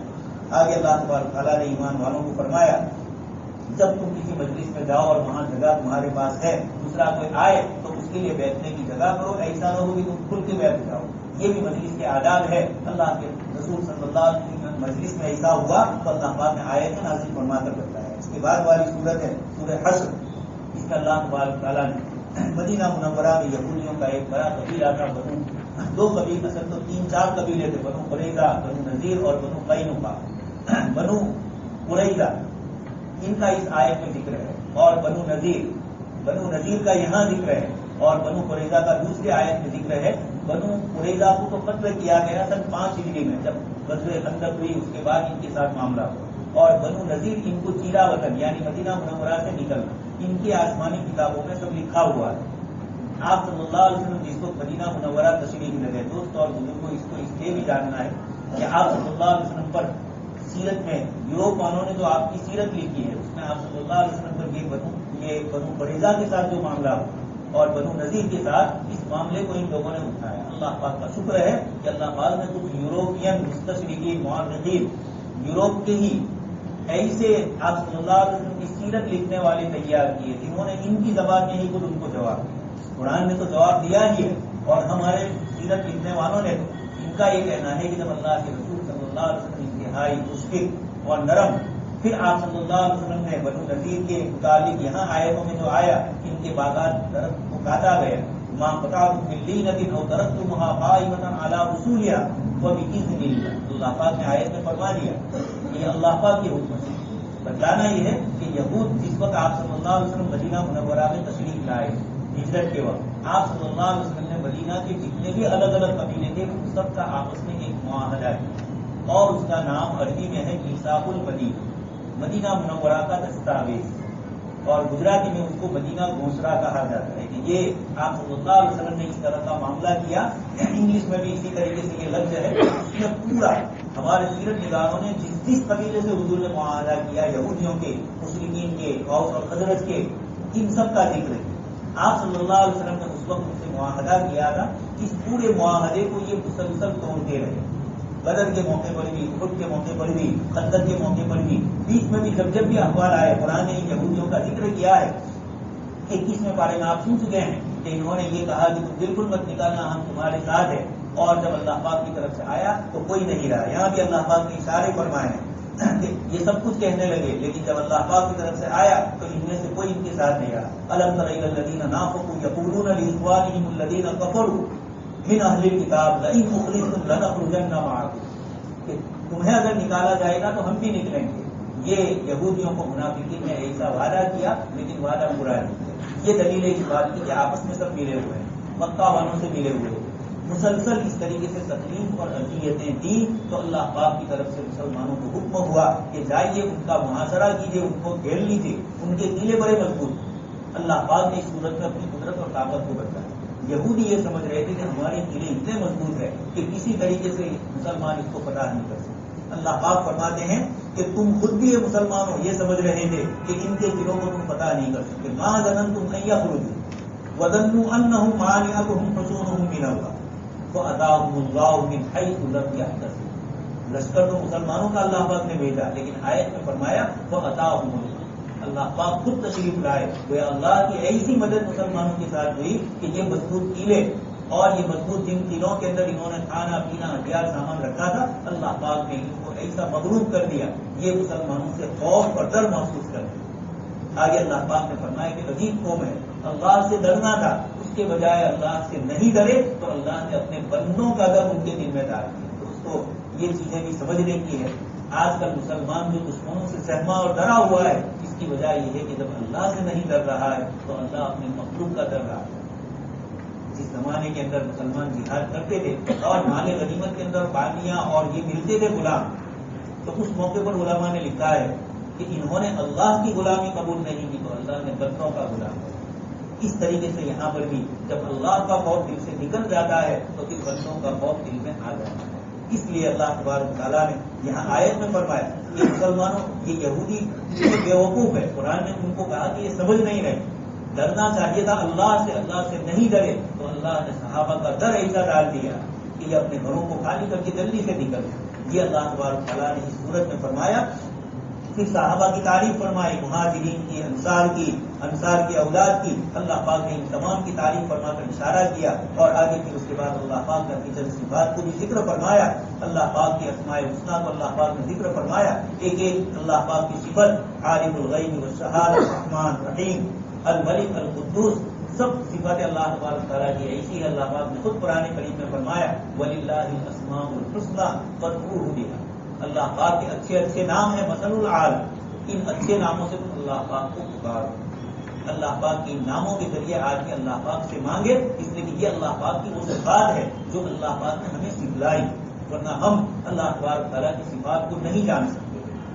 آگے اللہ تبارک تعالیٰ نے ایمان والوں کو فرمایا جب تم کسی مجلس میں جاؤ اور وہاں جگہ تمہارے پاس ہے، دوسرا کوئی آئے تو اس کے لیے بیٹھنے کی جگہ کرو، ایسا نہ ہو کہ تم کھل کے بیٹھ جاؤ. یہ بھی مجلس کے آداب ہے. اللہ کے رسول صلی اللہ علیہ وسلم مجلس میں ایسا ہوا تو اللہ پاک نے آیت نازل فرما کر بتایا. اس کے بعد والی صورت ہے سورہ حشر. اس کا اللہ تبارک تعالیٰ نے مدینہ منورہ میں یہودیوں کا ایک بڑا قبیلہ تھا، بنو دو قبیلے، اصل تو 3-4 قبیلے تھے، بنو قریظہ، بنو نذیر اور بنو قینقاع۔ بنو قریظہ ان کا اس آیت میں ذکر ہے، اور بنو نذیر کا یہاں ذکر ہے، اور بنو قریظہ کا دوسری آیت میں ذکر ہے۔ بنو قریظہ کو تو قتل کیا گیا سن 5 ہجری میں، جب غزوہ خندق ہوئی اس کے بعد ان کے ساتھ معاملہ ہوا، اور بنو نذیر ان کو چیرا وطن یعنی مدینہ منورہ سے نکلنا، ان کی آسمانی کتابوں میں سب لکھا ہوا ہے۔ آپ صلی اللہ علیہ وسلم جس کو مدینہ منورہ تشریف لگے، دوست اور بزرگوں اس کو اس لیے بھی جاننا ہے کہ آپ صلی اللہ علیہ وسلم پر سیرت میں یوروپ والوں نے جو آپ کی سیرت لکھی ہے اس میں آپ صلی اللہ علیہ وسلم پر یہ بنو قریظہ کے ساتھ جو معاملہ ہو اور بنو نذیر کے ساتھ، اس معاملے کو ان لوگوں نے اٹھایا۔ اللہ پاک کا شکر ہے کہ اللہ پاک نے کچھ یوروپین مستشرقین مورخین یوروپ کے ہی ایسے آپ صلی اللہ علیہ وسلم کی سیرت لکھنے والے تیار کیے، جنہوں نے ان کی زبان میں ہی خود ان کو جواب دیا۔ قرآن نے تو جواب دیا ہی ہے، اور ہمارے سیرت لکھنے والوں نے ان کا یہ کہنا ہے کہ جب اللہ کے رسول صلی اللہ علیہ وسلم انتہائی مشفق اور نرم، پھر آپ صلی اللہ علیہ وسلم نے بنو نذیر کے متعلق یہاں آیتوں میں جو آیا کہ ان کے باغات درخت کو کاٹا گیا، ماں قطعتم من لینۃ او ترکتموها قائمۃ علی اصولها وباذن اللہ، اللہ پاک نے آیت میں فرما دیا کہ یہ اللہ پاک کی حکم ہے۔ بتلانا یہ ہے کہ یہود جس وقت آپ صلی اللہ علیہ وسلم مدینہ منورہ میں تشریف لائے ہجرت کے وقت، آپ صلی اللہ علیہ وسلم نے مدینہ کے جتنے بھی الگ الگ قبیلے تھے ان سب کا آپس میں ایک معاہدہ کیا، اور اس کا نام عربی میں ہے میثاق المدینہ، مدینہ منورہ کا دستاویز، اور گجراتی میں اس کو مدینہ گھوسرا کہا جاتا ہے کہ یہ آپ صلی اللہ علیہ وسلم نے اس طرح کا معاملہ کیا۔ انگلش میں بھی اسی طریقے سے یہ لفظ ہے، اس میں پورا ہمارے سیرت نگاروں نے جس قبیلے سے حضور نے معاہدہ کیا، یہودیوں کے، مشرکین کے، اوس اور خزرج کے، ان سب کا ذکر ہے۔ آپ صلی اللہ علیہ وسلم نے اس وقت ان سے معاہدہ کیا تھا، اس پورے معاہدے کو یہ مسلسل توڑتے رہے، بدر کے موقع پر بھی، احد کے موقع پر بھی، خندق کے موقع پر بھی، بیچ میں بھی جب بھی اخبار آئے، قرآن نے یہودیوں کا ذکر کیا ہے۔ 21ویں پارے میں آپ سن چکے ہیں کہ انہوں نے یہ کہا کہ تم بالکل مت نکالنا، ہم تمہارے ساتھ ہیں، اور جب اللہ پاک کی طرف سے آیا تو کوئی نہیں رہا۔ یہاں بھی اللہ پاک نے اشارے فرمائے ہیں کہ یہ سب کچھ کہنے لگے، لیکن جب اللہ پاک کی طرف سے آیا تو ان میں سے کوئی ان کے ساتھ نہیں رہا۔ الم تر الی الذین نافقوا یقولون لاخوانهم الذین کفروا من اہل الکتاب لئن اخرجتم لنخرجن معکم، کہ تمہیں اگر نکالا جائے گا تو ہم بھی نکلیں گے۔ یہ یہودیوں کو منافقین نے ایسا وعدہ کیا، لیکن وعدہ پورا نہیں کیا۔ یہ دلیل اس بات کی کہ آپس میں سب ملے ہوئے ہیں، مکہ والوں سے ملے ہوئے ہیں، مسلسل اس طریقے سے تکلیف اور اذیتیں دی، تو اللہ پاک کی طرف سے مسلمانوں کو حکم ہوا کہ جائیے ان کا محاصرہ کیجیے، ان کو گھیر لیجیے، ان کے قلعے بڑے مضبوط۔ اللہ پاک نے اس صورت میں اپنی قدرت اور طاقت کو بتایا۔ یہودی یہ سمجھ رہے تھے کہ ہمارے قلعے اتنے مضبوط ہیں کہ کسی طریقے سے مسلمان اس کو فتح نہیں کر سکتے۔ اللہ پاک فرماتے ہیں کہ تم خود بھی یہ مسلمان ہو، یہ سمجھ رہے تھے کہ ان کے قلعوں کو تم فتح نہیں کر سکتے۔ ما ظننتم ان یخرجوا وظنوا انهم مانعتهم حصونهم من اللہ فأتاهم اللہ من حیث لم یحتسبوا۔ لشکر تو مسلمانوں کا اللہ پاک نے بھیجا، لیکن آیت میں فرمایا فأتاهم اللہ، اللہ پاک خود تشریف لائے، وہ اللہ کی ایسی مدد مسلمانوں کے ساتھ ہوئی کہ یہ مضبوط قلعے اور یہ مضبوط جن قلعوں کے اندر انہوں نے کھانا پینا ہتھیار سامان رکھا تھا، اللہ پاک نے ان کو ایسا مغلوب کر دیا، یہ مسلمانوں سے خوف اور ڈر محسوس کر دیا۔ آگے اللہ پاک نے فرمایا کہ عجیب قوم ہے، اللہ سے ڈرنا تھا، اس کے بجائے اللہ سے نہیں ڈرے تو اللہ نے اپنے بندوں کا ڈر ان کے دل میں ڈال دیا۔ تو اس کو یہ چیزیں بھی سمجھنے کی ہے۔ آج کل مسلمان جو دشمنوں سے سہما اور ڈرا ہوا ہے، اس کی وجہ یہ ہے کہ جب اللہ سے نہیں ڈر رہا ہے تو اللہ اپنے مخلوق کا ڈر رہا ہے۔ جس زمانے کے اندر مسلمان جہاد کرتے تھے اور مال غنیمت کے اندر باغیاں اور یہ ملتے تھے غلام، تو اس موقع پر علماء نے لکھا ہے کہ انہوں نے اللہ کی غلامی قبول نہیں کی تو اللہ نے بندوں کا غلام کیا۔ اس طریقے سے یہاں پر بھی جب اللہ کا خوف دل سے نکل جاتا ہے تو پھر بندوں کا خوف دل میں آ جاتا ہے۔ اس لیے اللہ تبارک تعالیٰ نے یہاں آیت میں فرمایا کہ مسلمانوں، یہ یہودی بیوقوف ہے، قرآن نے ان کو کہا کہ یہ سمجھ نہیں رہے، ڈرنا چاہیے تھا اللہ سے نہیں ڈرے، تو اللہ نے صحابہ کا ڈر ایسا ڈال دیا کہ یہ اپنے گھروں کو خالی کر کے جلدی سے نکل گئے۔ یہ اللہ تبارک تعالیٰ نے اس صورت میں فرمایا۔ پھر صحابہ کی تعریف فرمائی، مہاجرین کی، انصار کی اولاد کی، اللہ پاک نے ان تمام کی تعریف فرما کر اشارہ کیا، اور آگے پھر اس کے بعد اللہ پاک کا فیچر صفات کو بھی ذکر فرمایا، اللہ پاک کے اسماء الحسنی کو اللہ پاک نے ذکر فرمایا، ایک ایک اللہ پاک کی صفت، عالم الغیب والشہادہ، الرحمن الرحیم، الملک القدوس، سب صفات اللہ تبارک تعالیٰ کی ایسی ہے. اللہ پاک نے خود قرآن کریم میں فرمایا وَلِلَّهِ الْأَسْمَاءُ الْحُسْنَىٰ فَادْعُوهُ بِهَا. اللہ پاک کے اچھے اچھے نام ہیں مثل العال. ان اچھے ناموں سے تم اللہ پاک کو پکارو. اللہ پاک کے ناموں کے ذریعے آدمی اللہ پاک سے مانگے، اس لیے کہ یہ اللہ پاک کی وہ صفات ہے جو اللہ پاک نے ہمیں سکھلائی، ورنہ ہم اللہ تبارک تعالیٰ کی صفات کو نہیں جان سکتے.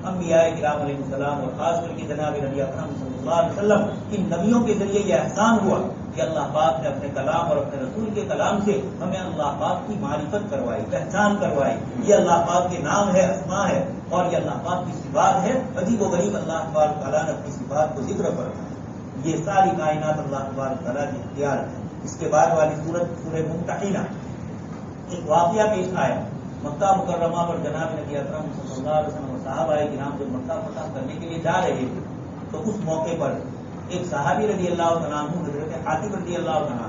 انبیاء کرام علیہ السلام اور خاص کر کے جناب نبی اکرم صلی اللہ علیہ وسلم ان نبیوں کے ذریعے یہ احسان ہوا کہ اللہ پاک نے اپنے کلام اور اپنے رسول کے کلام سے ہمیں اللہ پاک کی معرفت کروائی، پہچان کروائی. یہ اللہ پاک کے نام ہے، اسماء ہے، اور یہ اللہ پاک کی صفات ہے. عجیب و غریب اللہ تبارک تعالیٰ نے اپنی صفات کو ذکر فرمایا. یہ ساری کائنات اللہ تبارک تعالیٰ کی اختیار ہے. اس کے بعد والی سورہ ممتحنہ ایک واقعہ پیش آیا. مکہ مکرمہ پر جناب نبی اکرم صلی اللہ علیہ وسلم اور صحابہ کرام جب مکہ فتح کرنے کے لیے جا رہے تھے تو اس موقع پر ایک صحابی رضی اللہ عنہ حضرت حاتم رضی اللہ عنہ،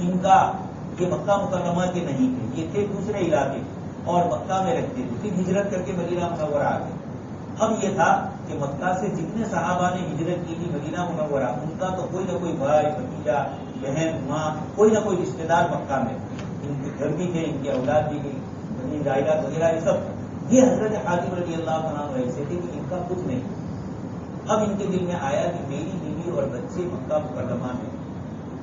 ان کا یہ مکہ مکرمہ کے نہیں تھے، یہ تھے دوسرے علاقے اور مکہ میں رہتے تھے، پھر ہجرت کر کے مدینہ منورہ آ گئے. اب یہ تھا کہ مکہ سے جتنے صحابہ نے ہجرت کی تھی مدینہ منورہ، ان کا تو کوئی نہ کوئی بھائی بھتیجا بہن ماں کوئی نہ کوئی رشتے دار مکہ میں، ان کے گھر بھی تھے، ان کی اولاد بھی گئی، جائیداد وغیرہ یہ سب. یہ حضرت حاتم رضی اللہ عنہ ایسے تھے کہ ان کا کچھ نہیں. اب ان کے دل میں آیا کہ میری بیوی اور بچے مکہ مکرمہ میں،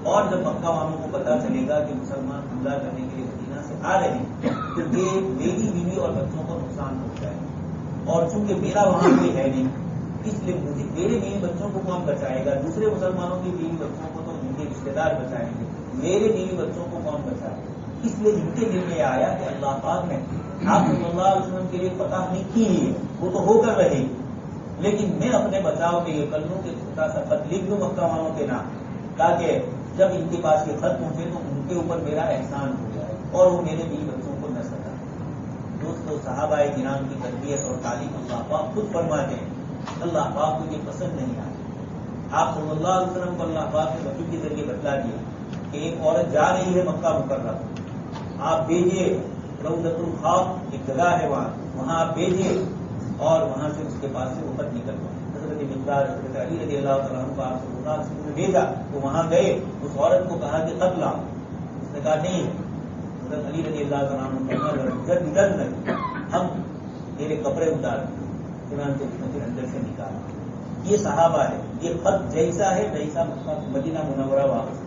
اور جب مکہ والوں کو پتا چلے گا کہ مسلمان حملہ کرنے کے لیے مدینہ سے آ رہے ہیں تو یہ میری بیوی اور بچوں کو نقصان پہنچائے گا، اور چونکہ میرا وہاں کوئی ہے نہیں اس لیے مجھے میرے بیوی بچوں کو کون بچائے گا؟ دوسرے مسلمانوں کی بیوی بچوں کو تو ان کے رشتے دار بچائیں گے، میرے بیوی بچوں کو کون بچائے گا؟ اس لیے ان کے دل میں آیا کہ اللہ پاک نے آپ صلی اللہ علیہ وسلم کے لیے فتح نہیں کی ہے، وہ تو ہو کر رہے گی، لیکن میں اپنے بچاؤ کے لیے کر لوں کہ چھوٹا سا خط لکھ دوں مکہ والوں کے نام، تاکہ جب ان کے پاس یہ خط پہنچے تو ان کے اوپر میرا احسان ہو جائے اور وہ میرے بیوی بچوں کو نہ ستائے. دوستو صحابہ کرام کی تربیت اور تعلیم اللہ پاک خود فرماتے ہیں اللہ پاک کو یہ پسند نہیں آتی. آپ صلی اللہ علیہ وسلم کو اللہ پاک نے وحی کے ذریعے بتلا دیا کہ ایک عورت جا رہی ہے مکہ مکرمہ، آپ بھیجیے روضۃ الخوف ایک جگہ ہے وہاں آپ بھیجیے اور وہاں سے اس کے پاس سے وہ خط نکل گئے. حضرت مقدار حضرت علی رضی اللہ تعالیٰ عنہ کو آپ صلی اللہ علیہ وسلم نے بھیجا تو وہاں گئے، اس عورت کو کہا کہ خط لاؤ، اس نے کہا نہیں. حضرت علی رضی اللہ تعالیٰ عنہ جلد ہم تیرے کپڑے اتار چنانچہ اس نے پھر اندر سے نکالا. یہ صحابہ ہے، یہ خط جیسا ہے ویسا مدینہ منورہ واپس.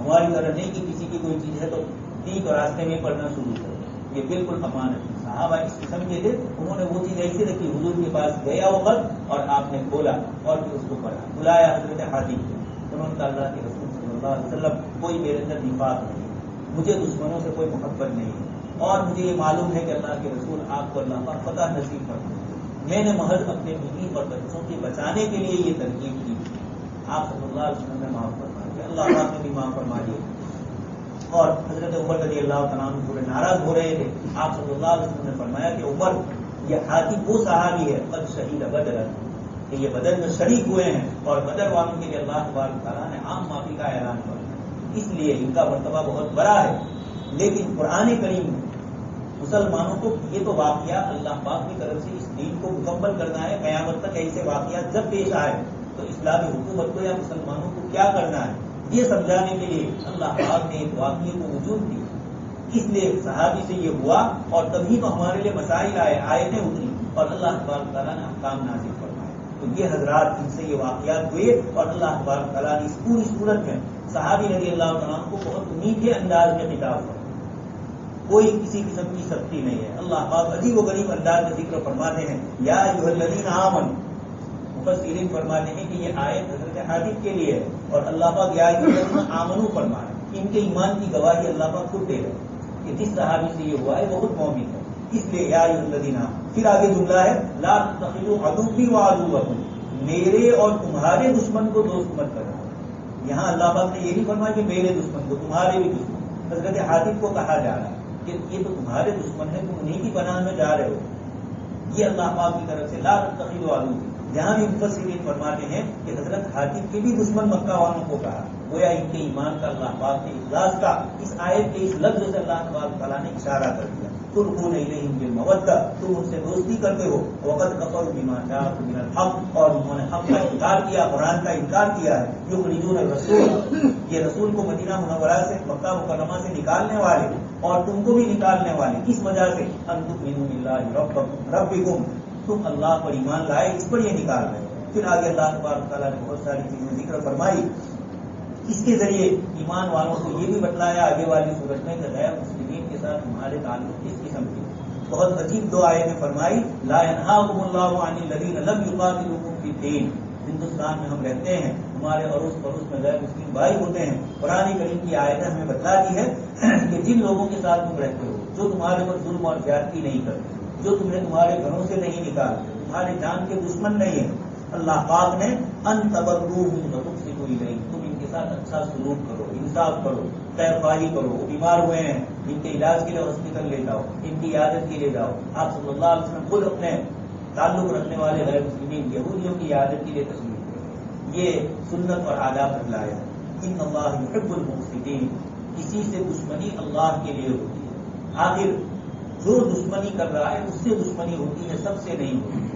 ہماری طرح نہیں کہ کسی کی کوئی چیز ہے تو ٹھیک اور راستے میں پڑھنا شروع کرو، یہ بالکل امانت ہے. صحابہ اس قسم کے تھے، انہوں نے وہ چیز ایسی رکھی، حضور کے پاس گیا وہ خط اور آپ نے کھولا اور پھر اس کو پڑھا. بلایا حضرت حاتم کو، انہوں نے اللہ کے رسول صلی اللہ علیہ وسلم کوئی میرے اندر نفاق نہیں، مجھے دشمنوں سے کوئی محبت نہیں، اور مجھے یہ معلوم ہے کہ اللہ کے رسول آپ کو اللہ کا فتح نصیب فرمائے. میں نے محض اپنے بیوی اور بچوں کے بچانے کے لیے یہ ترکیب کی. آپ صلی اللہ علیہ وسلم نے معاف فرما دیا، اللہ پاک نے بھی معاف فرما دیا. اور حضرت عمر رضی اللہ تعالیٰ عنہ تھوڑے ناراض ہو رہے تھے. آپ صلی اللہ علیہ وسلم نے فرمایا کہ عمر یہ حاتم وہ صحابی ہے قد شہید بدر، کہ یہ بدر میں شریک ہوئے ہیں اور بدر والوں کے لیے اللہ تبارک تعالیٰ نے عام معافی کا اعلان کیا، اس لیے ان کا مرتبہ بہت بڑا ہے. لیکن قرآن کریم مسلمانوں کو یہ تو واقعہ اللہ پاک کی طرف سے اس دین کو مکمل کرنا ہے. قیامت تک ایسے واقعات جب پیش آئے تو اسلامی حکومت کو یا مسلمانوں کو کیا کرنا ہے یہ سمجھانے کے لیے اللہ پاک نے ایک واقعے کو وجود دی. اس لیے صحابی سے یہ ہوا اور تبھی تو ہمارے لیے مسائل آئے، آیتیں اتری اور اللہ تبارک تعالیٰ نے احکام نازل فرمائے. تو یہ حضرات ان سے یہ واقعات ہوئے اور اللہ تبارک تعالیٰ نے اس پوری صورت میں صحابی رضی اللہ تعالیٰ کو بہت میٹھے انداز میں خطاب فرمایا. کوئی کسی قسم کی سختی نہیں ہے. اللہ پاک عجیب و غریب انداز میں ذکر فرماتے ہیں یا ایھا الذین آمنوا. مفسرین فرماتے ہیں کہ یہ آیت حضرت حاتم کے لیے ہے اور اللہ پاک یا ایھا الذین آمنوا فرمائے. ان کے ایمان کی گواہی اللہ پاک خود دے رہے ہیں کہ جس صحابی سے یہ ہوا ہے وہ خود مومن ہے. اس لیے یا ایھا الذین آمنوا. پھر آگے جملہ ہے لا تتخذوا عدوی وعدوکم، میرے اور تمہارے دشمن کو دوست مت کرنا. یہاں اللہ پاک نے یہ نہیں فرمایا کہ میرے دشمن کو، تمہارے بھی دشمن. حضرت حاتم کو کہا جا رہا ہے کہ یہ تو تمہارے دشمن ہے، تم انہیں کی پناہ میں جا رہے ہو. یہ اللہ پاک کی طرف سے لا تتخذوا عدوی. جہاں بھی مفسرین فرماتے ہیں کہ حضرت حاتم کے بھی دشمن مکہ والوں کو کہا، گویا ان کے ایمان کا اللہ پاک نے اخلاص کا اس آیت کے اس لفظ سے اللہ تبارک تعالیٰ نے اشارہ کر دیا. تلقون الیہم بالمودہ، تم ان سے دوستی کرتے ہو، وقد کفروا بما جاءکم من الحق، اور انہوں نے حق کا انکار کیا، قرآن کا انکار کیا ہے، یخرجون الرسول، یہ رسول کو مدینہ منورہ سے مکہ مکرمہ سے نکالنے والے اور تم کو بھی نکالنے والے، کس وجہ سے؟ ان تؤمنوا باللہ ربکم، تم اللہ پر ایمان لائے، اس پر یہ نکال رہے۔ پھر آگے اللہ تبارک تعالیٰ نے بہت ساری چیزیں ذکر فرمائی، اس کے ذریعے ایمان والوں کو یہ بھی بتلایا آگے والی صورت میں کہ غیر مسلمین کے ساتھ تمہارے تعلق کس قسم کے۔ بہت عجیب دو آیتیں فرمائی، لا ينهاكم الله عن الذين لم يقاتلوكم في الدين، ہندوستان میں ہم رہتے ہیں، ہمارے اڑوس پڑوس میں غیر مسلم بھائی ہوتے ہیں، قرآن کریم کی آیتیں ہمیں بتلاتی ہے کہ جن لوگوں کے ساتھ تم رہتے ہو، جو تمہارے پر ظلم اور زیادتی نہیں کرتے، جو تمہیں تمہارے گھروں سے نہیں نکالتے، تمہارے جان کے دشمن نہیں ہیں، اللہ پاک نے ان تبروہم وتقسطوا الیہم، تم ان کے ساتھ اچھا سلوک کرو، انصاف کرو، خیر خواہی کرو، وہ بیمار ہوئے ہیں ان کے علاج کے لیے ہاسپٹل لے جاؤ، ان کی عیادت کے لیے جاؤ۔ آپ صلی اللہ علیہ وسلم خود اپنے تعلق رکھنے والے غیر مسلمین یہودیوں کی عیادت کے لیے تشریف لے، یہ سنت اور آداب بتلایا۔ ان اللہ یحب المقسطین، کسی سے دشمنی اللہ کے لیے ہوتی ہے، آخر جو دشمنی کر رہا ہے اس سے دشمنی ہوتی ہے، سب سے نہیں ہوتی،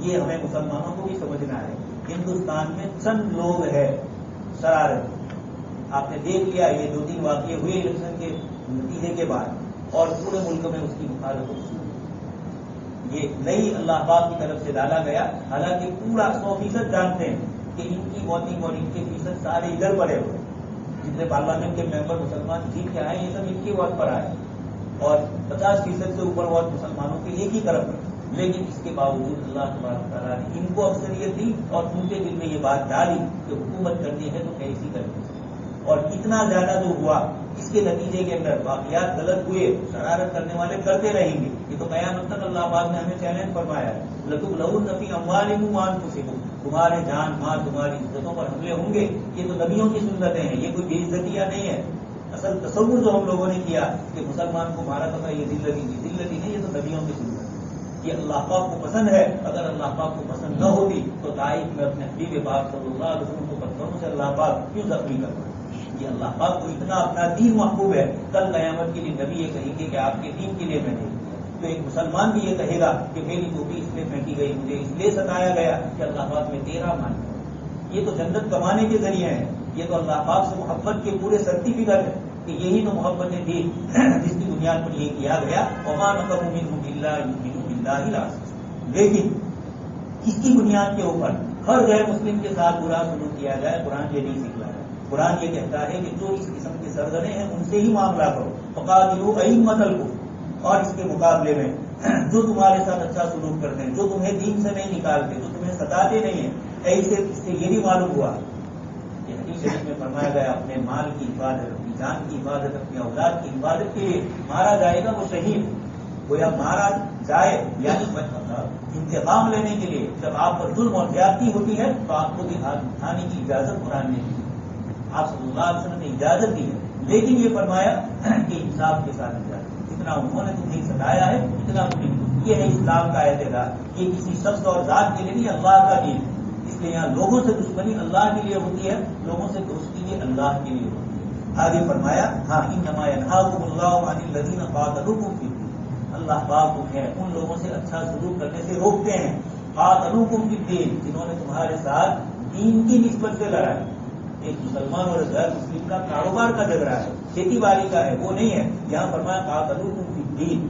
یہ ہمیں مسلمانوں کو بھی سمجھنا ہے۔ ہندوستان میں چند لوگ ہیں شرارت، آپ نے دیکھ لیا یہ 2-3 واقعے ہوئے الیکشن کے نتیجے کے بعد، اور پورے ملک میں اس کی مخالفت ہوئی، یہ نئی اللہ پاک کی طرف سے ڈالا گیا، حالانکہ پورا 100% جانتے ہیں کہ ان کی ووٹنگ اور ان کے فیصد سارے ادھر پڑے ہوئے، جتنے پارلیمنٹ کے ممبر مسلمان جیت کے آئے یہ سب ان کی ووٹ پر آئے، اور 50% سے اوپر ووٹ مسلمانوں کے ایک ہی طرف ہے، لیکن اس کے باوجود اللہ تبارک تعالیٰ نے ان کو اکثریت دی اور ان کے دل میں یہ بات ڈالی کہ حکومت کرنی ہے تو کیسی کرنی ہے، اور اتنا زیادہ جو ہوا اس کے نتیجے کے اندر واقعات غلط ہوئے، شرارت کرنے والے کرتے رہیں گے، یہ تو قیامت تک اللہ پاک نے ہمیں چیلنج فرمایا ہے، لَتُبْلَوُنَّ فِي أَمْوَالِكُمْ وَأَنفُسِكُمْ، تمہارے جان مال تمہاری عزتوں پر حملے ہوں گے، یہ تو نبیوں کی سنتیں ہیں، یہ کوئی بے عزتیاں نہیں ہے۔ اصل تصور جو ہم لوگوں نے کیا کہ مسلمان کو مارا تھا یہ ذلتی نہیں، یہ تو نبیوں کی سنت ہے، یہ اللہ پاک کو پسند ہے، اگر اللہ پاک کو پسند نہ ہوتی تو طائف میں اپنے حبیب پاک صلی اللہ علیہ وسلم کو پتھروں سے اللہ پاک کیوں زخمی کرتا ہے؟ یہ اللہ پاک کو اتنا اپنا دین محبوب ہے، کل قیامت کے لیے نبی یہ کہیں گے کہ آپ کے دین کے لیے میں نہیں کیا، تو ایک مسلمان بھی یہ کہے گا کہ میری ٹوپی اس لیے پھینکی گئی، مجھے اس لیے ستایا گیا کہ اللہ پاک میں تیرا مانتا ہوں۔ یہ تو جنت کمانے کے ذریعے ہے، یہ تو اللہ پاک سے محبت کے پورے سرٹیفکیٹ ہے کہ یہی تو محبتیں تھی جس کی بنیاد پر یہ کیا گیا، وما نقموا منهم الا ان يؤمنوا بالله العزيز، لیکن اس کی بنیاد کے اوپر ہر غیر مسلم کے ساتھ برا سلوک کیا جائے، قرآن یہ نہیں سکھلاتا۔ قرآن یہ کہتا ہے کہ جو اس قسم کے سرگنے ہیں ان سے ہی معاملہ کرو، فقاتلوا ائمة الكفر، اور اس کے مقابلے میں جو تمہارے ساتھ اچھا سلوک کرتے ہیں، جو تمہیں دین سے نہیں نکالتے، جو تمہیں ستاتے نہیں ہیں، ایسے اس سے یہ بھی معلوم ہوا کہ حدیث شریف میں فرمایا گیا اپنے مال کی حفاظت، اپنی جان کی حفاظت، اپنی اولاد کی حفاظت کے لیے مارا جائے گا وہ شہید، گویا مارا جائے یعنی انتقام لینے کے لیے جب آپ پر ظلم اور زیادتی ہوتی ہے تو آپ کو بھی ہاتھ اٹھانے کی اجازت قرآن نے دی، آپ صلی اللہ علیہ وسلم نے اجازت دی ہے، لیکن یہ فرمایا کہ انصاف کے ساتھ اجازت، جتنا انہوں نے تمہیں ستایا ہے اتنا تمہیں، یہ ہے اسلام کا اعتقاد، یہ کسی شخص اور ذات کے لیے نہیں، اللہ کا دین ہے، اس لیے یہاں لوگوں سے دشمنی اللہ کے لیے ہوتی ہے، لوگوں سے دوستی یہ اللہ کے لیے ہوتی ہے۔ آگے فرمایا ہاں انما ينهاكم الله عن الذين قاتلوكم في الدين، اللہ پاک تمہیں ان لوگوں سے اچھا سلوک کرنے سے روکتے ہیں، قاتلوكم في الدين، جنہوں نے تمہارے ساتھ دین کی نسبت سے لڑائی، ایک مسلمان اور غیر مسلم کا کاروبار کا جھگڑا ہے، کھیتی باڑی کا ہے، وہ نہیں ہے، یہاں فرمایا قاتلوكم في الدين،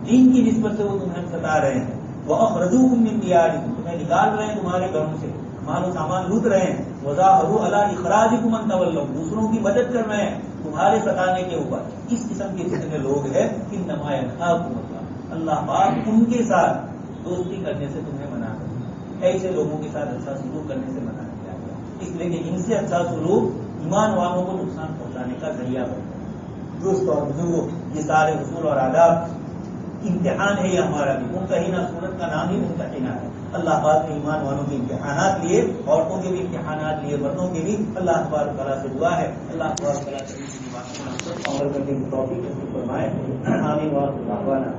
دین کی نسبت سے وہ تمہیں ستا رہے ہیں، وَأَخْرَجُوكُم مِّن دِيَارِكُم، تمہیں نکال رہے ہیں تمہارے گھروں سے، مال و سامان لوٹ رہے ہیں، وَظَاهَرُوا عَلَىٰ إِخْرَاجِكُمْ أَن تَوَلَّوْا، دوسروں کی مدد کر رہے ہیں تمہارے ستانے کے اوپر، اس قسم کے جتنے لوگ ہیں إِنَّمَا يَنْهَاكُمُ اللَّهُ، اللہ پاک ان کے ساتھ دوستی کرنے سے تمہیں منع کرتا ہے، ایسے لوگوں کے ساتھ اچھا سلوک کرنے سے منع کیا گیا، اس لیے کہ ان سے اچھا سلوک ایمان والوں کو نقصان پہنچانے کا ذریعہ بنتا ہے۔ دوستوں اور بزرگوں، یہ سارے اصول اور آداب امتحان ہے یہ ہمارا بھی، ممتحنہ سورت کا نام ہی ممتحنہ ہے، اللہ پاک نے ایمان والوں کے امتحانات لیے، عورتوں کے بھی امتحانات لیے، مردوں کے بھی، اللہ تبارک تعالیٰ سے دعا ہے اللہ تبارک تعالیٰ سے عمل کرنے کی توفیق نصیب فرمائے، آمین وآخر دعوانا